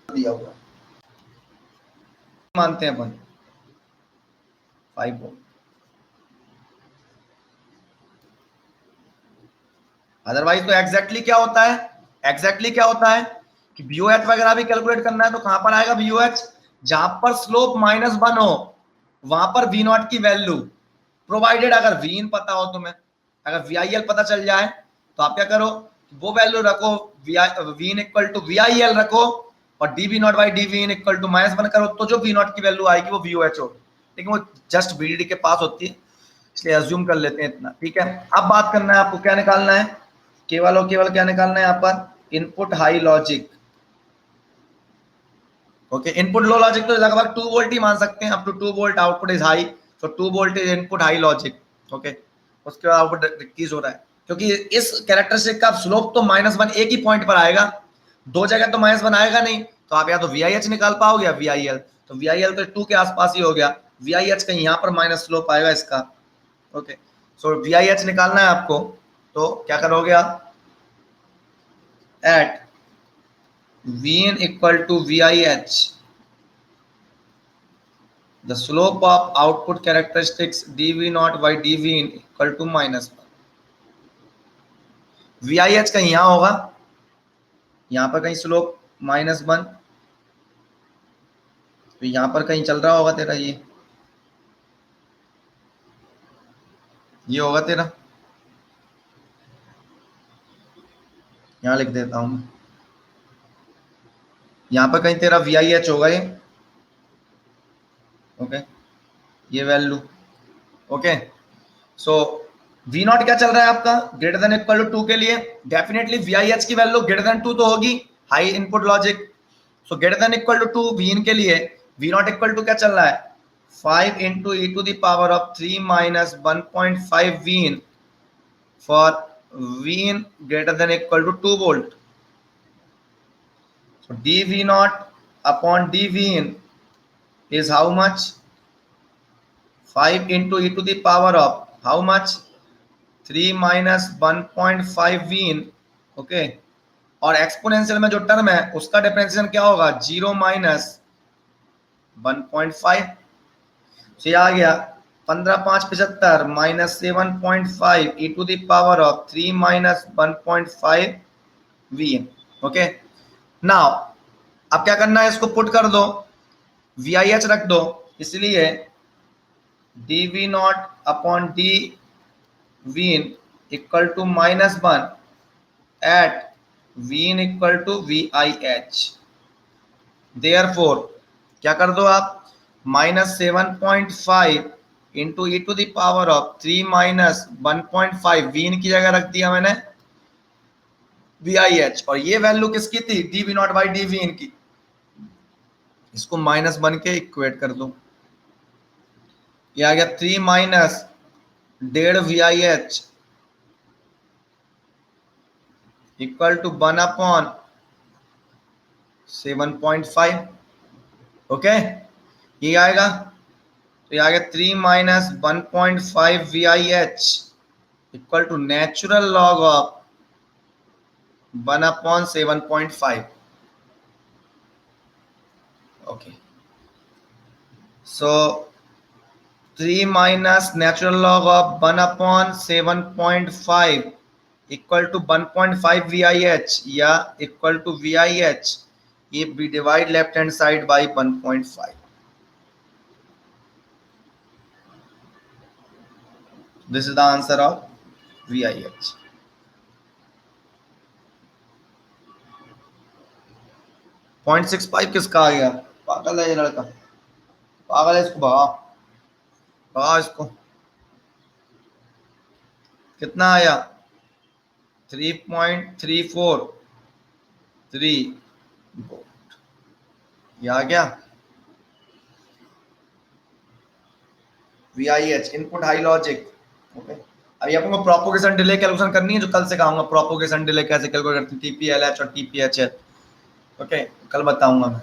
दिया हुआ मानते हैं अपन 5 वोल्ट, अदरवाइज तो एग्जैक्टली क्या होता है, एग्जैक्टली क्या होता है कि VOH वगैरह भी कैलकुलेट करना है तो कहां पर आएगा VOH, जहां पर स्लोप -1 हो वहां पर V नॉट की वैल्यू, प्रोवाइडेड अगर Vin पता हो तुम्हें, अगर VIL पता चल जाए तो आप क्या करो, वो वैल्यू रखो, Vin इक्वल टू VIL रखो, और dV not by dVin equal to -1 करो, तो जो V नॉट की वैल्यू आएगी वो VOH होगी, लेकिन वो जस्ट VDD के पास होती है, इसलिए अज्यूम कर लेते हैं इतना, ठीक है। अब बात करना है आपको, क्या निकालना है, केवल और केवल क्या निकालना है यहाँ पर, input high logic, okay, input low logic तो लगभग 2 वोल्ट ही मान सकते हैं, up to 2 volt output is high, so 2 volt is input high logic, okay, उसके बाद आउटपुट डिक्रीज हो रहा है, क्योंकि इस कैरेक्टरिस्टिक का स्लोप तो -1 एक ही पॉइंट पर आएगा, दो जगह तो -1 आएगा नहीं, तो आप या तो VIH निकाल पाओगे या VIL, तो VIL तो 2 के आसपास ही हो गया, VIH कहीं यहाँ पर माइनस स्लोप आएगा इसका, ओके, सो VIH निकालना है आपको, तो क्या करोगे आप, eight Vin equal to VIH, the slope of output characteristics dV naught by dVin equal to -1, V I H कहीं यहाँ होगा, यहाँ पर कहीं स्लोप -1, तो यहाँ पर कहीं चल रहा होगा तेरा, ये होगा तेरा, यहाँ लिख देता हूँ, यहाँ पर कहीं तेरा वी आई एच होगा ये। ओके, ये value. Okay, so V naught क्या चल रहा है आपका, ग्रेटर देन इक्वल टू 2 के लिए डेफिनेटली वी आई एच की वैल्यू ग्रेटर देन 2 तो होगी, high input logic. So greater than equal to 2 V in के लिए वी नॉट इक्वल टू क्या चल रहा है, 5 into E to the power of 3 minus 1.5 V in for V in greater than equal to 2 volt. So dV naught upon dV in is how much? 5 into e to the power of how much? 3 minus 1.5 V in. Okay, और एक्सपोनेंशियल में जो टर्म है उसका डिफरेंशिएशन क्या होगा, 0 माइनस 1.5। से आ गया 15 5 75 minus 7.5 e to the power of 3 minus 1.5 V in. Okay, now अब क्या करना है, इसको पुट कर दो, वी आई एच रख दो, इसलिए D V not upon D V in equal to -1 at V in equal to V I H. Therefore क्या कर दो आप, -7.5 into E to the power of 3 minus 1.5 V in की जगह रख दिया मैंने वी आई एच, और ये वैल्यू किसकी थी, D V not by D V in की। इसको -1 के इक्वेट कर दो, ये आ गया 3 minus 1.5 V I H equal to 1 upon 7.5। Okay, ये आएगा, तो ये आ गया 3 minus 1.5 V I H equal to natural log of 1 upon 7.5। Okay, so 3 minus natural log of 1 upon 7.5 equal to 1.5 V I H या equal to V I H, ये be divide left hand side by 1.5। This is the answer of V I H. .65 किसका आ गया, पागल है ये लड़का, पागल है, इसको भगा भगा इसको। कितना आया, 3.343 वोल्ट, ये आ गया V I H input high logic. Okay, अभी आपको प्रोपोगेशन डिले कैलकुलेशन करनी है, जो कल से कहूंगा प्रोपोगेशन डिले कैसे कैलकुलेट करते हैं, टीपीएलएच और टीपीएचएच। ओके, कल बताऊंगा मैं।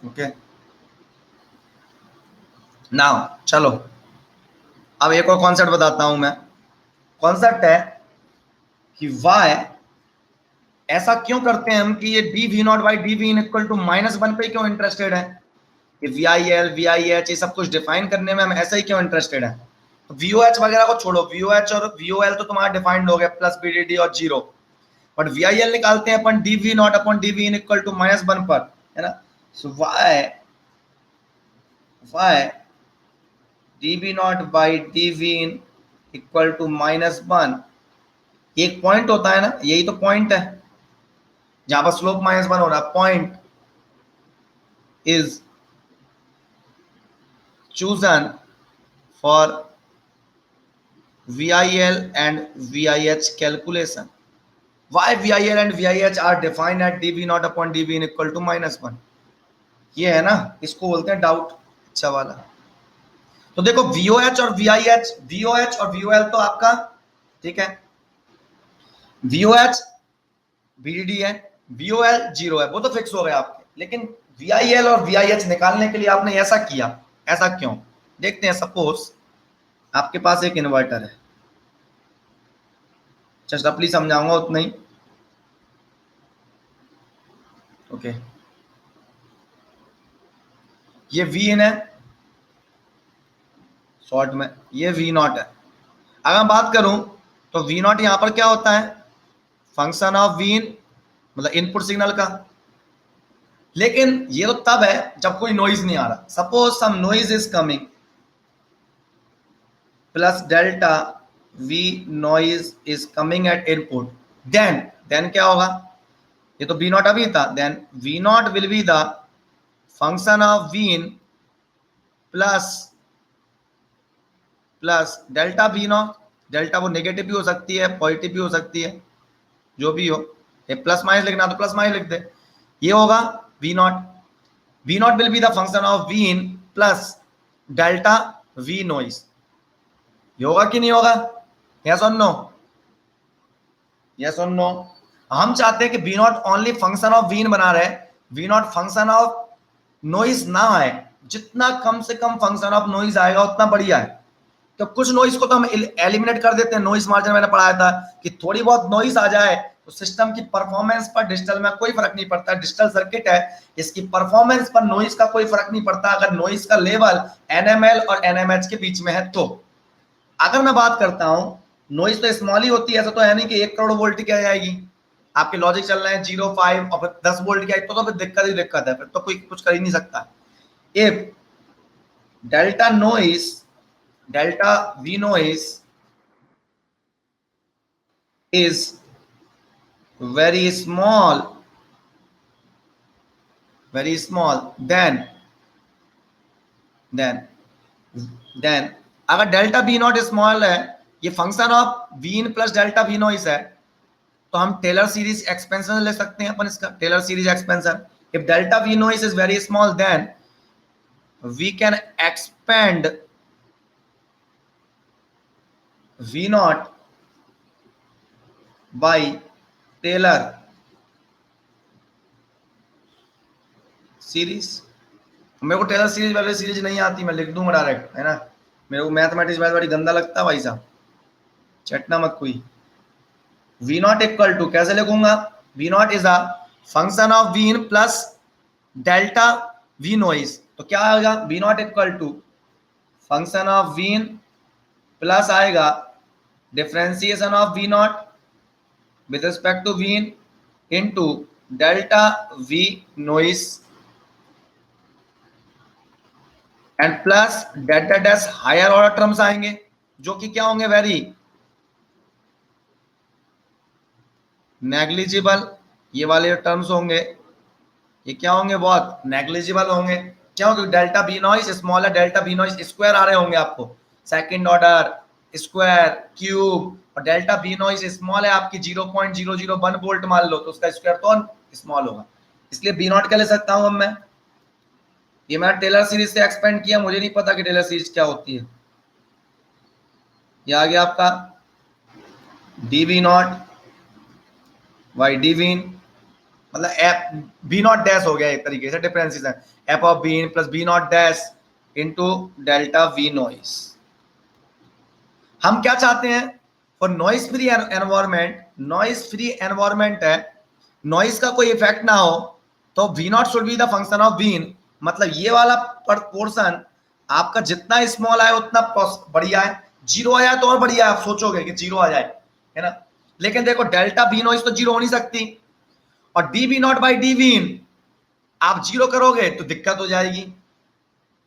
ओके, नाउ चलो अब एक और कॉन्सेप्ट बताता हूं मैं। कॉन्सेप्ट है कि वाई ऐसा क्यों करते हैं हम कि ये D V not by D V in equal to -1 पे क्यों इंटरेस्टेड है, कि V I L V I H ये सब कुछ डिफाइन करने में हम ऐसा ही क्यों इंटरेस्टेड है। तो वी ओ एच वगैरह को छोड़ो, वी ओ एच और वी ओ एल तो तुम्हारा डिफाइंड हो गया प्लस बी डी डी और 0, बट वी आई एल निकालते हैं अपन D V not upon D V in equal to -1 पर, है ना। So Y D V not by D V in equal to -1, एक पॉइंट होता है ना, यही तो पॉइंट है जहां पर स्लोप -1 हो रहा है। Point is chosen for VIL and VIH calculation. Why VIL and VIH are defined at dV naught upon dV in equal to -1? ये है ना, इसको बोलते हैं डाउट। अच्छा वाला। तो देखो VOH और VIH, VOH और VOL तो आपका ठीक है, VOH VDD है, VOL 0 है, वो तो फिक्स हो गए आपके। लेकिन VIL और VIH निकालने के लिए आपने ऐसा किया, ऐसा क्यों? देखते हैं। सपोज आपके पास एक इन्वर्टर है, जस्ट रफली समझाऊंगा उतना ही। ओके, ये V इन है शॉर्ट में, ये V नॉट है। अगर मैं बात करूं तो V नॉट यहां पर क्या होता है? फंक्शन ऑफ V इन, मतलब इनपुट सिग्नल का। लेकिन ये तो तब है जब कोई नॉइज नहीं आ रहा। Suppose some noise is coming plus delta V noise is coming at input, then क्या होगा? ये तो V नॉट अभी था, then V naught will be the function of V in plus delta V naught. Delta वो नेगेटिव भी हो सकती है, पॉजिटिव भी हो सकती है, जो भी हो। ये प्लस माइनस लिखना तो प्लस माइनस लिख दे। ये होगा V not. V naught will be the function of V in plus delta V noise. ये होगा कि नहीं होगा? यस और नो? यस और नो? हम चाहते हैं कि V not only function of V इन बना रहे, V not function of noise ना आए। जितना कम से कम फंक्शन ऑफ नॉइज आएगा उतना बढ़िया है। तो कुछ नॉइज को तो हम एलिमिनेट कर देते हैं। नॉइज मार्जिन मैंने पढ़ाया था कि थोड़ी बहुत नॉइज आ जाए तो सिस्टम की परफॉर्मेंस पर डिजिटल में कोई फर्क नहीं पड़ता। डिजिटल सर्किट है, इसकी परफॉर्मेंस पर नॉइज का कोई फर्क नहीं पड़ता अगर नॉइज का लेवल NML और NMH के बीच में है। तो अगर मैं बात करता हूं, नॉइज तो स्मॉल ही होती है, ऐसा तो है नहीं कि 1 करोड़ वोल्ट की आ जाएगी। आपके लॉजिक चल रहे हैं 0.5 और फिर 10 वोल्ट की आई तो फिर दिक्कत ही दिक्कत है, फिर तो कोई कुछ कर ही नहीं सकता। If delta noise, delta V noise is very small, then अगर डेल्टा V नॉट स्मॉल है, ये function of V in plus delta V noise है, तो हम टेलर सीरीज एक्सपेंशन ले सकते हैं अपन इसका। Taylor series expansion, if delta V noise is very small then we can expand V not by Taylor series. मेरे को टेलर सीरीज वाली सीरीज नहीं आती, मैं लिख दूंगा डायरेक्ट, है ना। मेरे को मैथमेटिक्स बड़ी गंदा लगता है भाई साहब, चटना मत कोई। V नॉट इक्वल टू कैसे लिखूंगा? V not is a function of V in plus delta V noise. तो क्या आएगा? V not equal to function of V in plus आएगा differentiation of V not with respect to V in into delta V noise and plus delta dash higher order terms आएंगे जो कि क्या होंगे? Very negligible. ये वाले टर्म्स होंगे, ये क्या होंगे? बहुत नेग्लिजिबल होंगे। क्या होंगे? डेल्टा V नॉइज स्मॉल है, डेल्टा V नॉइज स्क्वायर आ रहे होंगे आपको, सेकंड ऑर्डर, स्क्वायर, क्यूब। और डेल्टा V नॉइज स्मॉल है आपकी 0.001 वोल्ट मान लो, तो उसका स्क्वायर तो स्मॉल होगा। इसलिए V नॉट क्या ले सकता हूं मैं? ये मैंने टेलर सीरीज से एक्सपेंड किया, मुझे नहीं पता कि टेलर सीरीज क्या होती है। ये आ गया आपका dV नॉट बाई dV इन, मतलब एफ बी नॉट डैश हो गया एक तरीके से differentiation, F of V in plus B not dash into delta V noise. हम क्या चाहते हैं? For noise free environment, noise free environment है, नॉइज का कोई इफेक्ट ना हो, तो V not should be the function of V in. मतलब ये वाला पोर्शन आपका जितना स्मॉल आए उतना बढ़िया है, जीरो आ जाए तो और बढ़िया है। आप सोचोगे कि जीरो आ जाए, है ना, लेकिन देखो डेल्टा वी नॉइज तो जीरो हो नहीं सकती, और dV not by dV in आप जीरो करोगे तो दिक्कत हो जाएगी।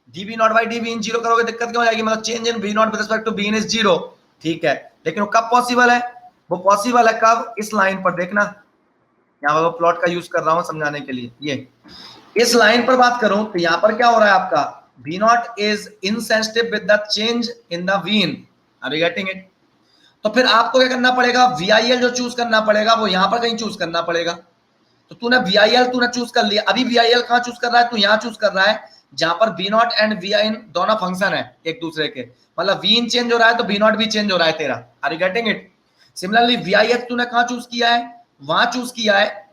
dV not by dV in zero करोगे दिक्कत क्यों हो जाएगी? मतलब change in V naught with respect to V in is zero, ठीक है। लेकिन वो कब पॉसिबल है? वो पॉसिबल है कब? इस लाइन पर देखना, यहाँ पर प्लॉट का यूज कर रहा हूं समझाने के लिए। ये इस लाइन पर बात करूं तो यहाँ पर क्या हो रहा है आपका? V not is insensitive with the change in the V in. Are you getting it? तो फिर आपको क्या करना पड़ेगा, VIL जो चूज करना पड़ेगा वो यहां पर कहीं चूज करना पड़ेगा। तो तूने VIL तूने चूज कर लिया, अभी VIL कहां चूज कर रहा है, तू यहां चूज कर रहा है जहां पर V0 एंड VIN दोनों फंक्शन है एक दूसरे के, मतलब V in चेंज हो रहा है तो V0 भी चेंज हो रहा है तेरा। Are you getting it? Similarly VIH तूने कहां चूज किया है, वहां चूज किया है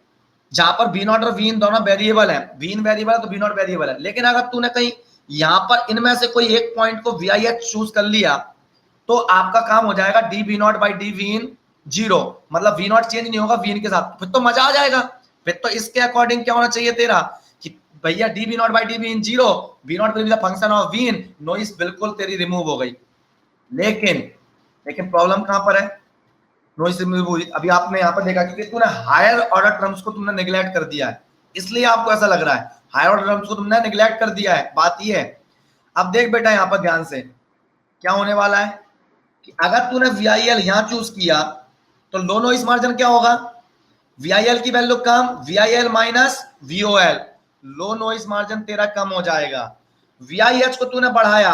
जहां पर V0 और V in दोनों वेरिएबल है, V in वेरिएबल है तो V0 वेरिएबल है। लेकिन अगर तूने कहीं यहां पर इनमें से कोई एक पॉइंट को VIH चूज कर लिया तो आपका काम हो जाएगा D V0 by D V in 0, मतलब V0 चेंज नहीं होगा V in के साथ, फिर तो मजा आ जाएगा। फिर तो इसके अकॉर्डिंग क्या होना चाहिए तेरा कि भैया D V0 by D V in 0, V0 will be the function of V in, noise बिल्कुल तेरी रिमूव हो गई। लेकिन लेकिन प्रॉब्लम कहां पर है, नॉइस रिमूव हुई, अभी आपने यहां पर देखा क्योंकि तूने हायर ऑर्डर टर्म्स को तुमने नेग्लेक्ट कर दिया है, इसलिए आपको ऐसा लग रहा है हायर ऑर्डर टर्म्स को तुमने नेग्लेक्ट कर दिया है, बात ये है। अब देख बेटा यहां पर ध्यान से क्या होने वाला है कि अगर तूने VIL यहां चूज किया तो लो नॉइस मार्जिन क्या होगा, VIL की वैल्यू कम, VIL माइनस VOL, लो नॉइस मार्जिन तेरा कम हो जाएगा। VIH को तूने बढ़ाया,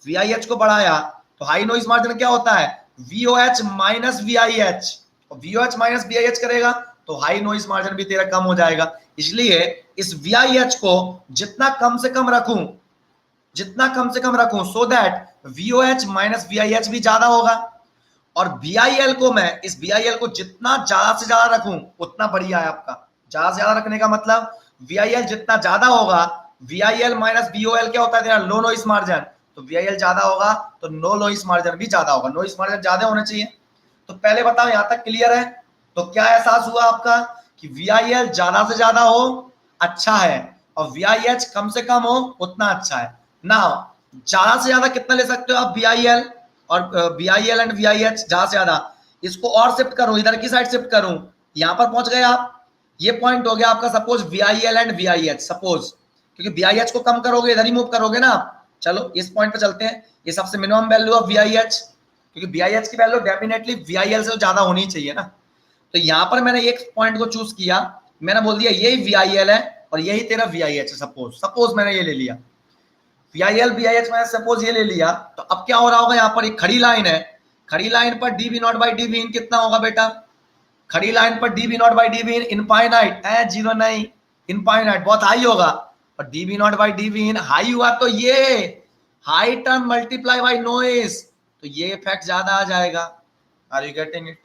VIH को बढ़ाया तो हाई नॉइस मार्जिन क्या होता है, VOH माइनस VIH, और VOH माइनस VIH करेगा तो हाई नॉइस मार्जिन भी तेरा कम हो जाएगा। इसलिए इस VIH को जितना कम से कम रखूं, जितना कम से कम रखूं so that VOH minus VIH भी ज्यादा होगा, और VIL को मैं इस VIL को जितना ज्यादा से ज्यादा रखूं उतना बढ़िया है आपका। ज्यादा से ज्यादा रखने का मतलब VIL जितना ज्यादा होगा, VIL माइनस VOL क्या होता है तेरा, लो नॉइस मार्जिन, तो VIL ज्यादा होगा तो नो नॉइस मार्जिन भी ज्यादा होगा, नॉइस मार्जिन ज्यादा होने चाहिए। तो पहले बताओ यहां तक क्लियर है? तो क्या एहसास हुआ आपका कि VIL ज्यादा से ज्यादा हो अच्छा है और VIH कम से कम हो उतना अच्छा है ना। ज्यादा से ज्यादा कितना ले सकते हो आप VIL, और VIL एंड VIH ज्यादा से ज्यादा, इसको और शिफ्ट करूं, इधर की साइड शिफ्ट करूं, यहां पर पहुंच गए आप, ये पॉइंट हो गया आपका suppose VIL and VIH suppose, क्योंकि VIH को कम करोगे इधर ही मूव करोगे ना। चलो इस पॉइंट पे चलते हैं, ये सबसे मिनिमम वैल्यू ऑफ VIH, क्योंकि VIH की वैल्यू डेफिनेटली VIL से ज्यादा होनी चाहिए ना। तो यहां पर मैंने एक पॉइंट को चूज किया, मैंने बोल दिया यही VIL है और यही तेरा VIH है, सपोज मैंने ये ले लिया VIL VIH मैंने सपोज ये ले लिया, तो अब क्या हो रहा होगा, यहाँ पर एक खड़ी लाइन है, खड़ी लाइन पर D V0 by D V in कितना होगा बेटा, खड़ी लाइन पर D V0 by D V in infinite है, जीरो नहीं, इनफाइनाइट बहुत हाई होगा, और D V0 by D V in high हुआ तो ये high term multiply by noise, तो ये इफेक्ट ज्यादा आ जाएगा। Are you getting it?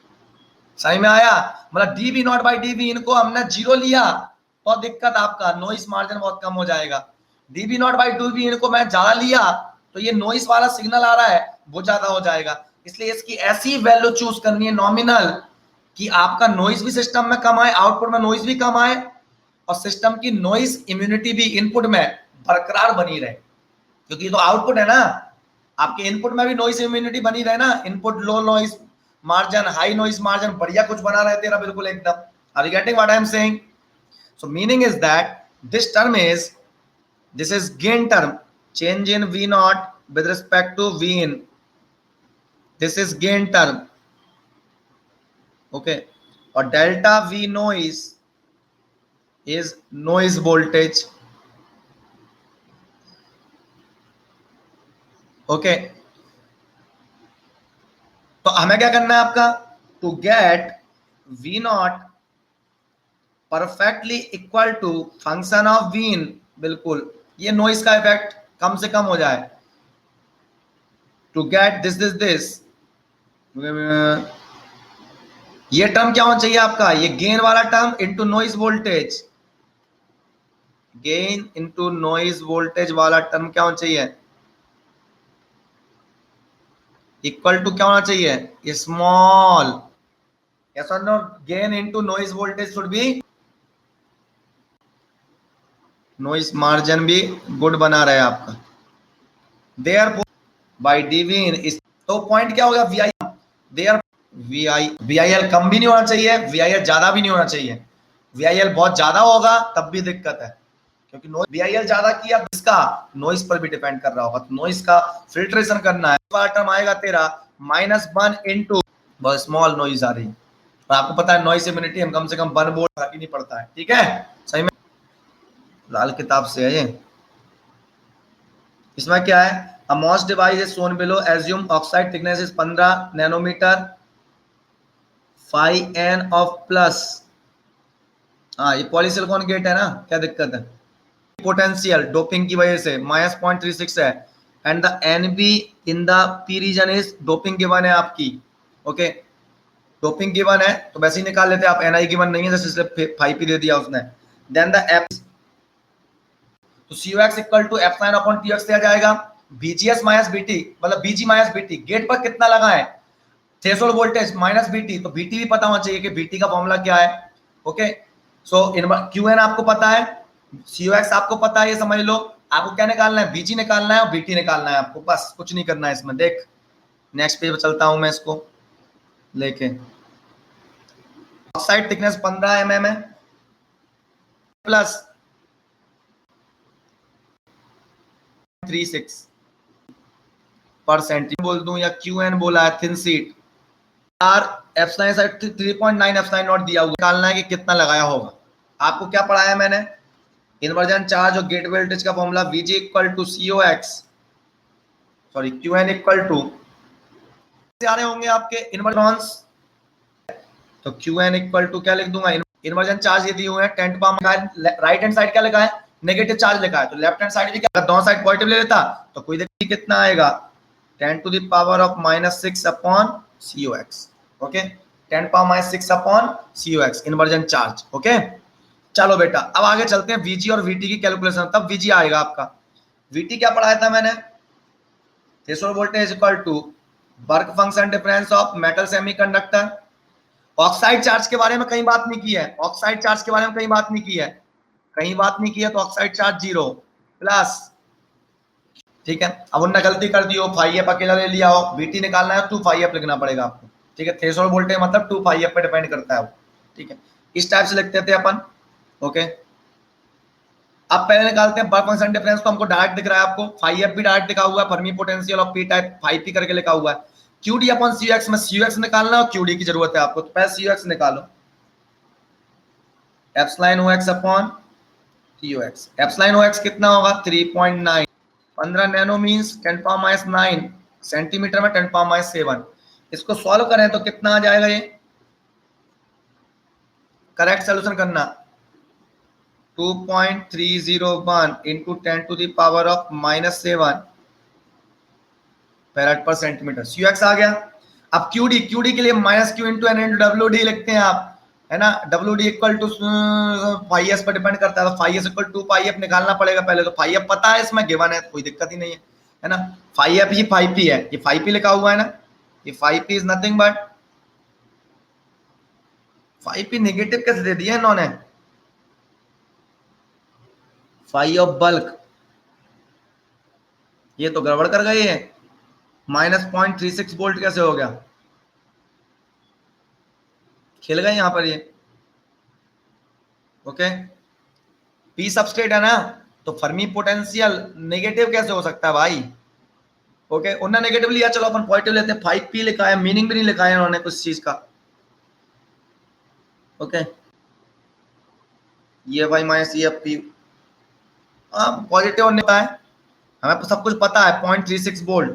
सही में आया, मतलब D V0 by D V in को हमने जीरो लिया तो दिक्कत आपका नॉइस मार्जिन बहुत कम हो जाएगा, D V0 by D V in को मैं ज्यादा लिया तो ये नॉइस वाला सिग्नल आ रहा है वो ज्यादा हो जाएगा। इसलिए इसकी ऐसी वैल्यू चूज करनी है नॉमिनल कि आपका नॉइस भी सिस्टम में कम आए, आउटपुट में नॉइस भी कम आए, और सिस्टम की नॉइस इम्यूनिटी भी इनपुट में बरकरार बनी रहे, क्योंकि ये तो आउटपुट है ना, आपके इनपुट में भी नॉइस इम्यूनिटी बनी रहे ना, input low noise margin high noise margin बढ़िया कुछ बना रहे तेरा बिल्कुल एकदम। Are you getting what I am saying? So meaning is that this term is, this is gain term, change in V0 with respect to V in, this is gain term, okay, और delta V noise is noise voltage, okay। तो हमें क्या करना है आपका, to get V0 perfectly equal to function of V in, बिल्कुल ये नॉइस का इफेक्ट कम से कम हो जाए, टू गेट दिस ये टर्म क्या होना चाहिए आपका, ये गेन वाला term into noise voltage, gain into noise voltage वाला टर्म क्या होना चाहिए, इक्वल टू क्या होना चाहिए, स्मॉल, यस और no, gain into noise voltage should be, noise margin भी गुड बना रहे आपका, देयर बाय डीवी इन, तो पॉइंट क्या होगा VI, देयर VIL कम भी नहीं होना चाहिए, VIL ज्यादा भी नहीं होना चाहिए, VIL बहुत ज्यादा होगा तब भी दिक्कत है, क्योंकि VIL ज्यादा किया इसका नॉइस पर भी डिपेंड कर रहा होगा, तो नॉइस का फिल्ट्रेशन करना है, वाला टर्म आएगा तेरा -1 इनटू, बहुत स्मॉल नॉइस आ रही है, और आपको पता है नॉइस इम्यूनिटी हम कम से कम 1 वोल्ट ही नहीं पड़ता है, ठीक है, सही में लाल किताब से है ये। इसमें क्या है, a MOS device is shown below, assume oxide thickness is 15 nanometre, phi N of plus, हाँ ये पॉलीसिलिकॉन गेट है ना, क्या दिक्कत है, पोटेंशियल डोपिंग की वजह से -0.36 है, and the N B in the P region is doping given है आपकी, ओके डोपिंग गिवन है तो वैसे ही निकाल लेते हैं आप, एनआई गिवन नहीं है जैसे इसलिए 5 पी दे दिया उसने। देन द एफ, तो COX equal to F9 upon TX दिया जाएगा, BGS माइनस BT मतलब BG माइनस BT, गेट पर कितना लगा है, थ्रेशोल्ड वोल्टेज माइनस BT, तो BT भी पता होना चाहिए कि BT का फॉर्मूला क्या है, ओके सो QN आपको पता है, COX आपको पता है, ये समझ लो, आपको क्या निकालना है, BG निकालना है और BT निकालना है आपको, बस कुछ नहीं करना है इसमें। देख नेक्स्ट पेज पे चलता हूं मैं इसको लेके, ऑक्साइड थिकनेस 15 mm है प्लस 36% बोल दूं या QN बोला है, थिन सीट आर F9 साइड 3.9 F9 नॉट दिया हुआ, निकालना है कि कितना लगाया होगा। आपको क्या पढ़ाया मैंने, इन्वर्जन चार्ज और गेट वोल्टेज का formula VG equal to COX sorry QN equal to आ रहे होंगे आपके इन्वर्जन्स, तो QN इक्वल टू क्या लिख दूंगा, इन्वर्जन चार्ज ये दिए हुए हैं 10 पावर, राइट हैंड साइड क्या लिखा है, नेगेटिव चार्ज लिखा है, तो लेफ्ट हैंड साइड भी क्या, दोनों साइड पॉजिटिव ले लेता तो कोई दिक्कत, कितना आएगा 10 to the power of -6 upon COX, okay 10 power -6 upon COX inversion charge, okay चलो बेटा अब आगे चलते हैं, VG और VT की कैलकुलेशन, तब VG आएगा आपका। VT क्या पढ़ाया था मैंने, threshold voltage equal to work function difference of metal semiconductor. Oxide charge के बारे में कहीं बात नहीं की है, ऑक्साइड चार्ज के बारे में कहीं बात नहीं की है, कहीं बात नहीं की है, तो ऑक्साइड चार्ज 0 प्लस, ठीक है अब उनने गलती कर दी हो, 5F अकेला ले लिया हो, VT निकालना है तो 2 5F लिखना पड़ेगा आपको, ठीक है थ्रेशोल्ड वोल्टेज मतलब 2 5F पे डिपेंड करता है वो, ठीक है इस टाइप से लिखते थे अपन, ओके अब पहले निकालते हैं वर्क फंक्शन डिफरेंस, तो हमको डायरेक्ट दिख रहा है, आपको 5F भी डायरेक्ट दिखा हुआ है, Fermi potential of P type 5P करके लिखा हुआ है, QD अपॉन COX में COX निकालना और QD की जरूरत है आपको, तो पहले COX निकालो, epsilon OX upon TOX, epsilon OX कितना होगा 3.9, 15 नैनो मीन्स 10 पावर -9 सेंटीमीटर में 10 पावर -7, इसको सॉल्व करें तो कितना आ जाएगा, ये करेक्ट सोल्यूशन करना 2.301 into 10 to the power of -7 farad पर सेंटीमीटर, COX आ गया। अब QD के लिए -Q into N into WD लिखते हैं आप, है ना, WD इक्वल टू 5S पर डिपेंड करता है, तो 5S इक्वल टू 5F निकालना पड़ेगा पहले, तो 5F पता है इसमें गिवन है, कोई दिक्कत ही नहीं है ना, 5F ही 5P है, ये 5P लिखा हुआ है ना, ये 5P is nothing but 5P negative कैसे दे दिया इन्होंने, 5 ऑफ बल्क, ये तो गड़बड़ कर गए हैं, -0.36 वोल्ट कैसे हो गया, खेल गए यहां पर ये, ओके P सबस्ट्रेट है ना, तो फर्मी पोटेंशियल नेगेटिव कैसे हो सकता है भाई, ओके उन्होंने नेगेटिव लिया, चलो अपन पॉजिटिव लेते हैं, 5P लिखा है, मीनिंग भी नहीं लिखा है उन्होंने कुछ चीज का, ओके ये भाई -EFP हाँ पॉजिटिव नहीं है, हमें सब कुछ पता है 0.36 वोल्ट,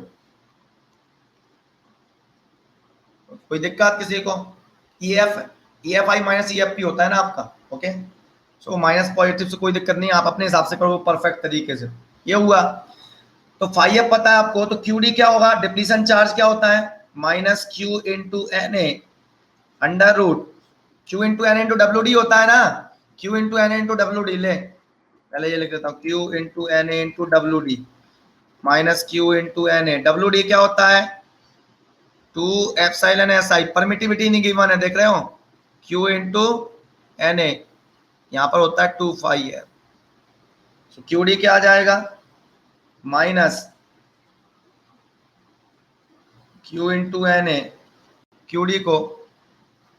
कोई दिक्कत किसी को, EFI -EFP होता है ना आपका, ओके सो माइनस पॉजिटिव से कोई दिक्कत नहीं, आप अपने हिसाब से करो परफेक्ट तरीके से, ये हुआ तो 5F पता है आपको, तो QD क्या होगा, डिप्लीशन चार्ज क्या होता है -Q into Na under root Q into N into WD होता है ना, Q into N into WD, ले पहले ये लिख देता हूँ, Q into Na into WD -Q into Na, WD क्या होता है 2 एप्सिलॉन SI, परमिटिविटी नहीं गिवन है देख रहे हो, Q इंटू Na यहाँ पर होता है 2 5F, तो QD क्या आ जाएगा minus Q into Na, QD को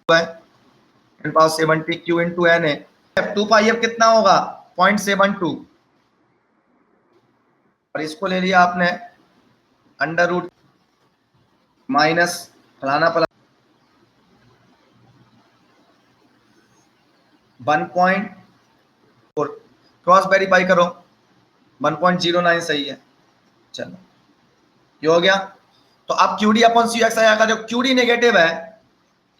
10⁻70 Q इंटू Na, 2 5F कितना होगा 0.72, और इसको ले लिया आपने अंडर रूट माइनस फलाना फलाना 1.4, क्रॉस वेरीफाई करो 1.09 सही है, चलो ये हो गया। तो अब QD अपॉन COX आएगा, जो QD नेगेटिव है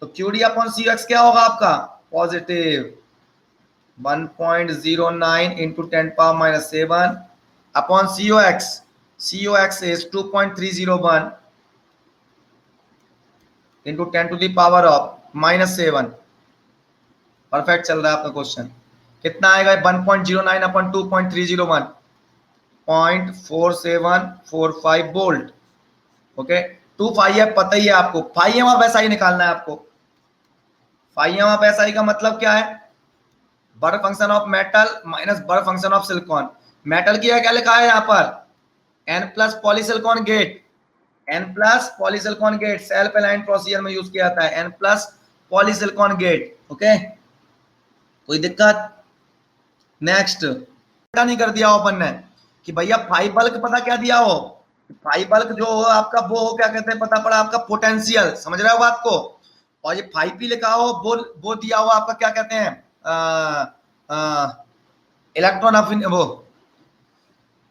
तो QD अपॉन COX क्या होगा आपका? Positive 1.09 into 10⁻⁻7 upon COX. COX is 2.301 into 10⁻⁻7. Perfect चल रहा है आपका क्वेश्चन. कितना आएगा? 1.09 upon 2.301, 0.4745 volt. Okay, 2 phi F पता ही है आपको. फाई एम ऑफ एसआई निकालना है आपको. फाई एम ऑफ एसआई का मतलब क्या है? Work function of metal minus work function of silicon. Metal की क्या लिखा है यहाँ पर? N plus polysilicon gate. N plus polysilicon gate self aligned procedure में यूज किया जाता है. N plus polysilicon gate. Okay, कोई दिक्कत? नेक्स्ट, पता नहीं कर दिया हो अपन ने कि भैया फाइव बल्क पता क्या दिया हो? फाइव बल्क जो हो आपका वो हो क्या कहते हैं पता पड़ा आपका? पोटेंशियल. समझ रहे हो बात को? और ये 5p लिखा हो वो दिया हुआ आपका क्या कहते हैं? इलेक्ट्रॉन ऑफ वो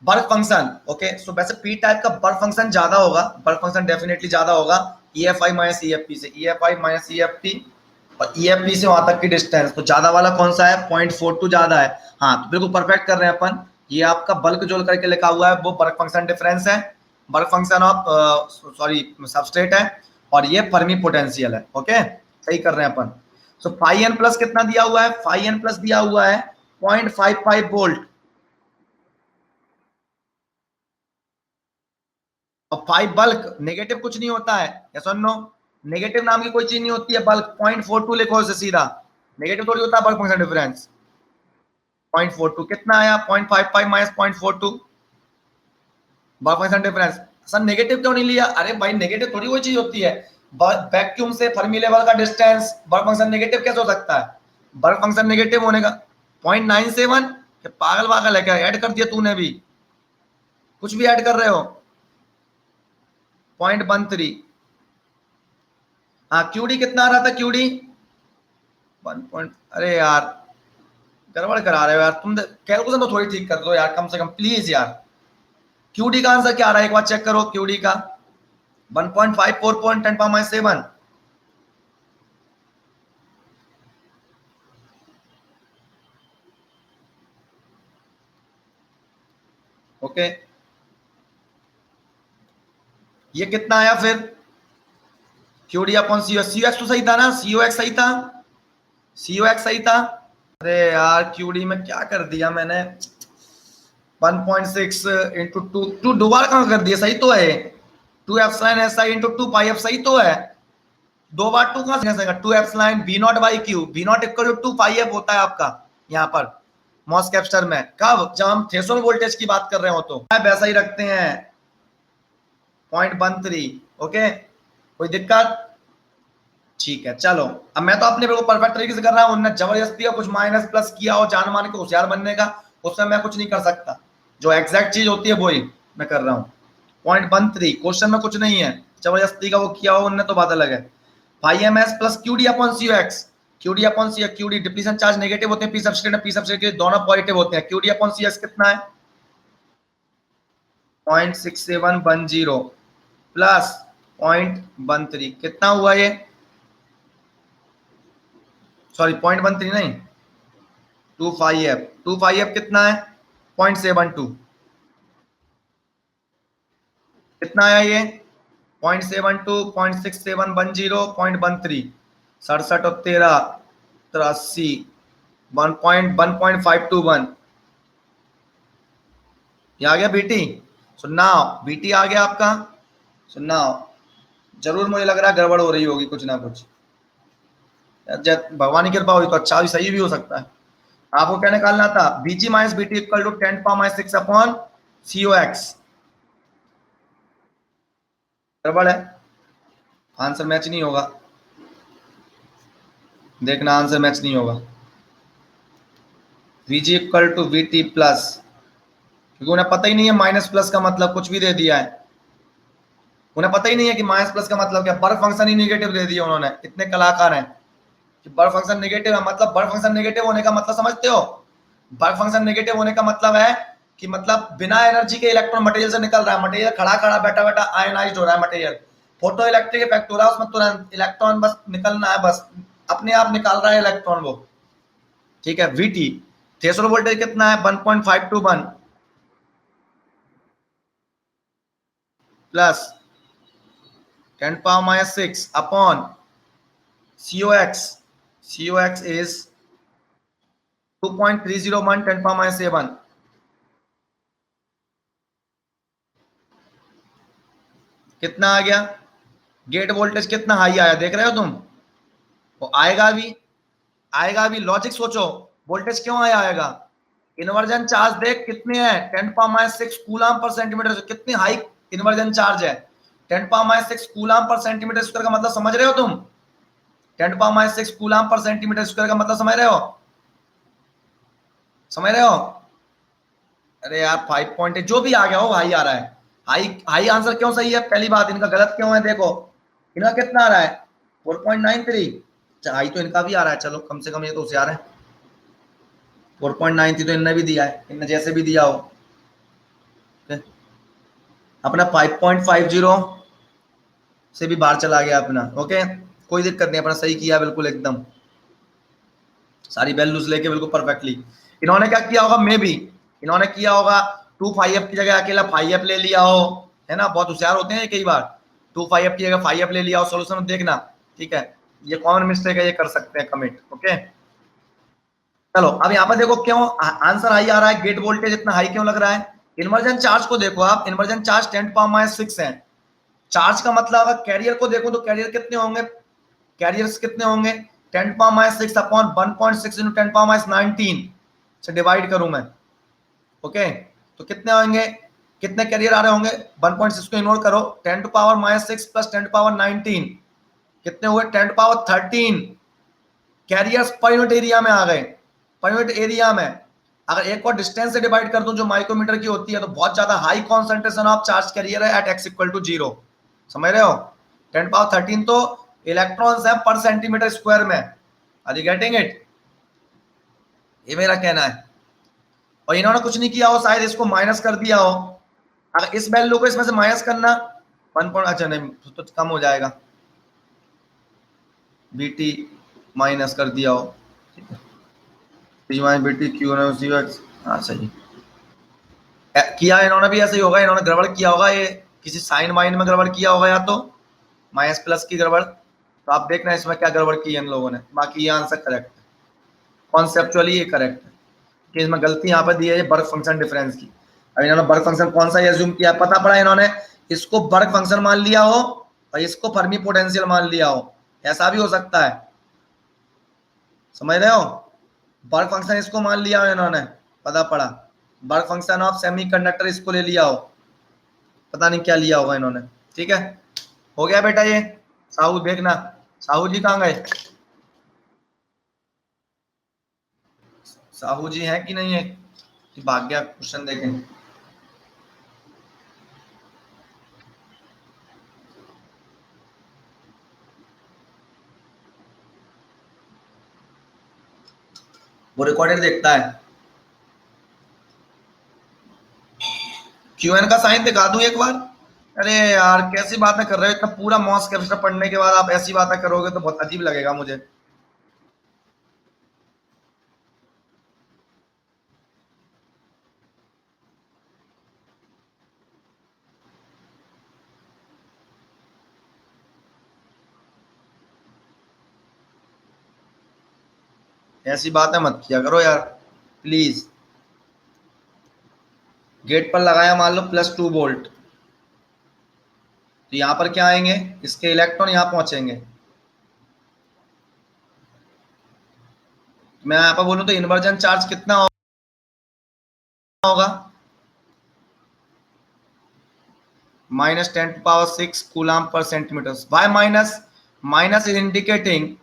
वर्क फंक्शन. ओके, सो वैसे पी टाइप का वर्क फंक्शन ज्यादा होगा. वर्क फंक्शन डेफिनेटली ज्यादा होगा EFI माइनस EFP से. EFI माइनस EFP और EFP से वहां तक की डिस्टेंस तो ज्यादा वाला कौन सा है? 0.42 ज्यादा है. हाँ, तो बिल्कुल परफेक्ट कर रहे हैं अपन. ये आपका बल्क जोल करके लिखा हुआ है वो वर्क फंक्शन डिफरेंस है. वर्क फंक्शन ऑफ सबस्ट्रेट है और ये फर्मी पोटेंशियल है. ओके, सही कर रहे हैं अपन. सो फाई एन प्लस कितना दिया हुआ है? फाई एन प्लस दिया हुआ है 0.55 वोल्ट. और 5 बल्क नेगेटिव कुछ नहीं होता है. यस और नो? नेगेटिव नाम की कोई चीज नहीं होती है. बल्क 0.42 लिखो इसे सीधा. नेगेटिव थोड़ी होता है बल्क फंक्शन डिफरेंस. 0.42 कितना आया? 0.55 minus 0.42 bulk function difference. Sir negative क्यों नहीं लिया? अरे भाई नेगेटिव थोड़ी कोई चीज होती है. वैक्यूम से फर्मी लेवल का डिस्टेंस बल्क फंक्शन नेगेटिव कैसे हो सकता है? बल्क फंक्शन नेगेटिव होने का 0.97. पागल पागल है क्या? ऐड कर दिया तूने भी, कुछ भी ऐड कर रहे हो. 0.13. हाँ, QD कितना आ रहा था? QD 1. अरे यार गड़बड़ करा रहे हो यार तुम. कैलकुलेशन तो थोड़ी ठीक कर दो यार कम से कम प्लीज यार. QD का आंसर क्या आ रहा है एक बार चेक करो. QD का 1.54 ओके, ये कितना आया फिर? QD अपॉन COX तो सही था ना? COX सही था. COX सही था. अरे यार QD में क्या कर दिया मैंने? 1.6 इंटू 2 दोबारा कहाँ कर दिया? सही तो है. 2 epsilon SI into 2 pi F सही तो है. दो बार 2 कहाँ से कैसे? 2 epsilon V not by Q. V not equal to 2 pi F होता है आपका यहाँ पर मॉस कैप्स्टर में. कब? जब हम थ्रेशोल्ड वोल्टेज की बात कर रहे हो तो वैसा ही रखते हैं 0.13. ओके, कोई दिक्कत? ठीक है, चलो. अब मैं तो अपने को परफेक्ट तरीके से कर रहा हूँ. उन्होंने जबरदस्ती कुछ माइनस प्लस किया हो जान मान के होशियार बनने का, उसमें मैं कुछ नहीं कर सकता. जो एग्जैक्ट चीज होती है वही मैं कर रहा हूँ. 0.13 क्वेश्चन में कुछ नहीं है. जबरदस्ती का वो किया हो उनने तो बात अलग है. Phi M S plus QD upon COX. QD upon COX. QD depletion charge negative होते हैं. पी सबस्ट्रेट में पी सबस्ट्रेट के दोनों पॉजिटिव होते हैं. QD अपॉन COX कितना है? 0.6710 प्लस 0.13 कितना हुआ ये? सॉरी 0.13 नहीं 2 फाई एफ कितना है? 0.72. कितना आया ये? 0.72 0.6710 0.13 67 और 13 83 1.521. ये आ गया BT. सुनना BT आ गया आपका. सुनना जरूर मुझे लग रहा है गड़बड़ हो रही होगी कुछ ना कुछ. भगवान की कृपा हुई तो अच्छा भी सही भी हो सकता है. आपको क्या निकालना था? BG minus BT equal to 10⁻⁶ upon COX. गड़बड़ है. आंसर मैच नहीं होगा. देखना आंसर मैच नहीं होगा. VG equal to VT plus, क्योंकि उन्हें पता ही नहीं है माइनस प्लस का मतलब. कुछ भी दे दिया है. उन्हें पता ही नहीं है कि माइनस प्लस का मतलब क्या. वर्क फंक्शन ही नेगेटिव दे दिया उन्होंने. इतने कलाकार हैं कि वर्क फंक्शन नेगेटिव है. मतलब वर्क फंक्शन नेगेटिव होने का मतलब समझते हो? वर्क फंक्शन नेगेटिव होने का मतलब है कि मतलब बिना एनर्जी के इलेक्ट्रॉन मटेरियल से निकल रहा है. मटेरियल खड़ा खड़ा बैठा बैठा आयनाइज्ड हो रहा है मटेरियल. फोटो इलेक्ट्रिक इफेक्ट हो रहा है उसमें, तुरंत इलेक्ट्रॉन बस निकलना है, बस अपने आप निकाल रहा है इलेक्ट्रॉन वो, ठीक है। वीटी थ्रेशोल्ड वोल्टेज कितना है 1.521 plus 10⁻⁶ upon COX, COX is 2.301 10⁻⁷ कितना आ गया? गेट वोल्टेज कितना हाई आया देख रहे हो तुम? वो आएगा भी लॉजिक सोचो, वोल्टेज क्यों आएगा? इन्वर्जन चार्ज देख कितने हैं 10⁻⁶ कूलम पर सेंटीमीटर, कितनी हाई इन्वर्जन चार्ज है। 10⁻⁶ कूलम पर सेंटीमीटर स्क्वायर का मतलब समझ रहे हो तुम? 10⁻⁶ कूलम पर सेंटीमीटर स्क्वायर का मतलब समझ रहे हो? समझ रहे हो? अरे यार 5 जो भी आ गया हो हाई आ रहा है। हाई हाई आंसर क्यों सही है? पहली बात इनका गलत क्यों है देखो, इनका कितना आ रहा है 4.93। हाई तो इनका भी आ रहा है, चलो कम से कम ये तो होशियार है। 4.93 तो इनने भी दिया है, इनने जैसे भी दिया हो। अपना 5.50 से भी बाहर चला गया अपना, ओके कोई दिक्कत नहीं, अपना सही किया बिल्कुल एकदम, सारी वैल्यूज लेके बिल्कुल परफेक्टली। इन्होंने क्या किया होगा, मे भी इन्होंने किया होगा 2 5F की जगह अकेला 5F ले लिया हो, है ना, बहुत होशियार होते हैं कई बार। 2 5F की जगह 5F ले लिया हो, सोल्यूशन देखना, ठीक है, ये कॉमन मिस्टेक है, ये कर सकते हैं कमिट, ओके। चलो अब यहाँ पर देखो क्यों आंसर हाई आ रहा है, गेट वोल्टेज इतना हाई क्यों लग रहा है? इन्वर्जन चार्ज को देखो आप, इन्वर्जन चार्ज 10⁻⁶ है। चार्ज का मतलब अगर कैरियर को देखो तो कैरियर कितने होंगे, कैरियर्स कितने होंगे 10⁻⁶ अपॉन 1.6 इंटू 10⁻19 से डिवाइड करूं मैं, ओके तो कितने होंगे, कितने कैरियर आ रहे होंगे, 1.6 को इग्नोर करो, 10⁻⁶ प्लस 10⁻19 कितने हुए 10⁻13 कैरियर्स पर यूनिट एरिया में आ गए। पर यूनिट एरिया में अगर एक और डिस्टेंस से डिवाइड कर दूं जो माइक्रोमीटर की होती है तो बहुत ज्यादा high concentration of charge carrier है एट x इक्वल टू 0, समझ रहे हो? 10⁻13 तो इलेक्ट्रॉन्स है पर सेंटीमीटर स्क्वायर में, आर यू गेटिंग इट? ये मेरा कहना है। और इन्होंने कुछ नहीं किया हो, शायद इसको माइनस कर दिया हो, अगर इस वैल्यू को इसमें से माइनस करना 1. अच्छा नहीं तो कम हो जाएगा, बीटी माइनस कर दिया हो, बीटी क्यू हाँ सही किया इन्होंने भी, ऐसे ही होगा, इन्होंने गड़बड़ किया होगा, ये किसी साइन वाइन में गड़बड़ किया होगा या तो माइनस प्लस की गड़बड़, तो आप देखना इसमें क्या गड़बड़ की है इन लोगों ने, बाकी ये आंसर करेक्ट है, कॉन्सेप्चुअली ये करेक्ट है कि इसमें गलती यहाँ पर दी है बर्ग फंक्शन डिफरेंस की। अब इन्होंने बर्ग फंक्शन कौन सा एज्यूम किया पता पड़ा, इन्होंने इसको बर्ग फंक्शन मान लिया हो और इसको फर्मी पोटेंशियल मान लिया हो, ऐसा भी हो सकता है, समझ रहे हो? बर्ग फंक्शन इसको मान लिया हो इन्होंने, पता पड़ा बर्ग फंक्शन ऑफ सेमीकंडक्टर इसको ले लिया हो, पता नहीं क्या लिया होगा इन्होंने, ठीक है। हो गया बेटा ये, साहू देखना, साहू जी कहाँ गए? साहू जी हैं कि नहीं है कि भाग गया, क्वेश्चन देखें। वो रिकॉर्डेड देखता है। क्यूएन का साइन दिखा दूं एक बार? अरे यार कैसी बातें कर रहे हो, इतना पूरा मॉस कैप्चर पढ़ने के बाद आप ऐसी बातें करोगे तो बहुत अजीब लगेगा मुझे। ऐसी बातें मत किया करो यार प्लीज। गेट पर लगाया मान लो +2 वोल्ट, तो यहाँ पर क्या आएंगे, इसके इलेक्ट्रॉन यहाँ पहुंचेंगे। मैं यहाँ पर बोलूँ तो इन्वर्जन चार्ज कितना होगा, -10⁻⁶ कूलम पर centimetre. Why minus, minus is indicating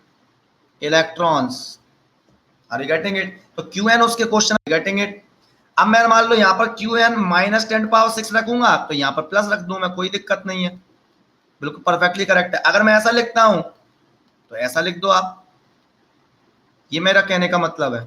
electrons, are you getting it? तो क्यू एन उसके क्वेश्चन गेटिंग इट। अब मैं मान लो यहाँ पर क्यू एन -10⁻⁶ रखूंगा तो यहाँ पर प्लस रख दूं मैं, कोई दिक्कत नहीं है, बिल्कुल परफेक्टली करेक्ट है। अगर मैं ऐसा लिखता हूं तो ऐसा लिख दो आप, ये मेरा कहने का मतलब है।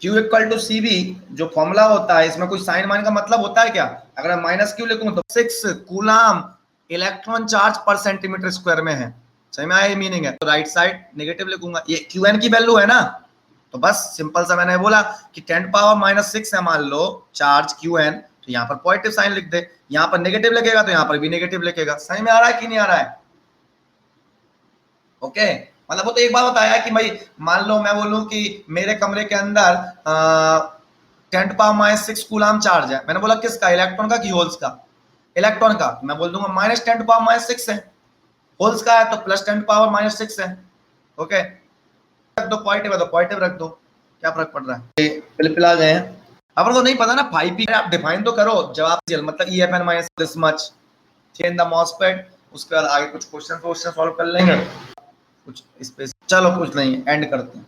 Q equal to C V जो फॉर्मूला होता है, इसमें कोई साइन वाइन का मतलब होता है क्या? अगर मैं माइनस क्यू लिखूं तो 6 कूलाम इलेक्ट्रॉन चार्ज पर सेंटीमीटर स्क्वायर में है। सही में आया ये मीनिंग है। तो राइट साइड नेगेटिव लिखूंगा, ये क्यू एन की वैल्यू है ना, तो बस सिंपल सा मैंने बोला कि 10⁻⁻6 है मान लो चार्ज क्यू एन, तो यहाँ पर पॉजिटिव साइन लिख दे, यहाँ पर नेगेटिव लिखेगा तो यहाँ पर भी नेगेटिव लिखेगा। सही में आ रहा है कि नहीं आ रहा है? ओके मतलब वो तो एक बार बताया कि भाई मान लो मैं बोलूं कि मेरे कमरे के अंदर 10⁻⁻6 कूलाम चार्ज है, मैंने बोला किसका, इलेक्ट्रॉन का कि होल्स का? इलेक्ट्रॉन का। मैं बोल दूंगा -10⁻⁻6 है, होल्स का है तो +10⁻⁻6 है। ओके रख दो, पॉजिटिव है तो पॉजिटिव रख दो, क्या फर्क पड़ रहा है? बिल्कुल आ गए हैं। अपन को नहीं पता ना 5p, आप डिफाइन तो करो जवाब, मतलब EFN minus this much in the MOSFET. उसके बाद आगे कुछ क्वेश्चन सॉल्व कर लेंगे कुछ इस पे। चलो कुछ नहीं, एंड करते हैं।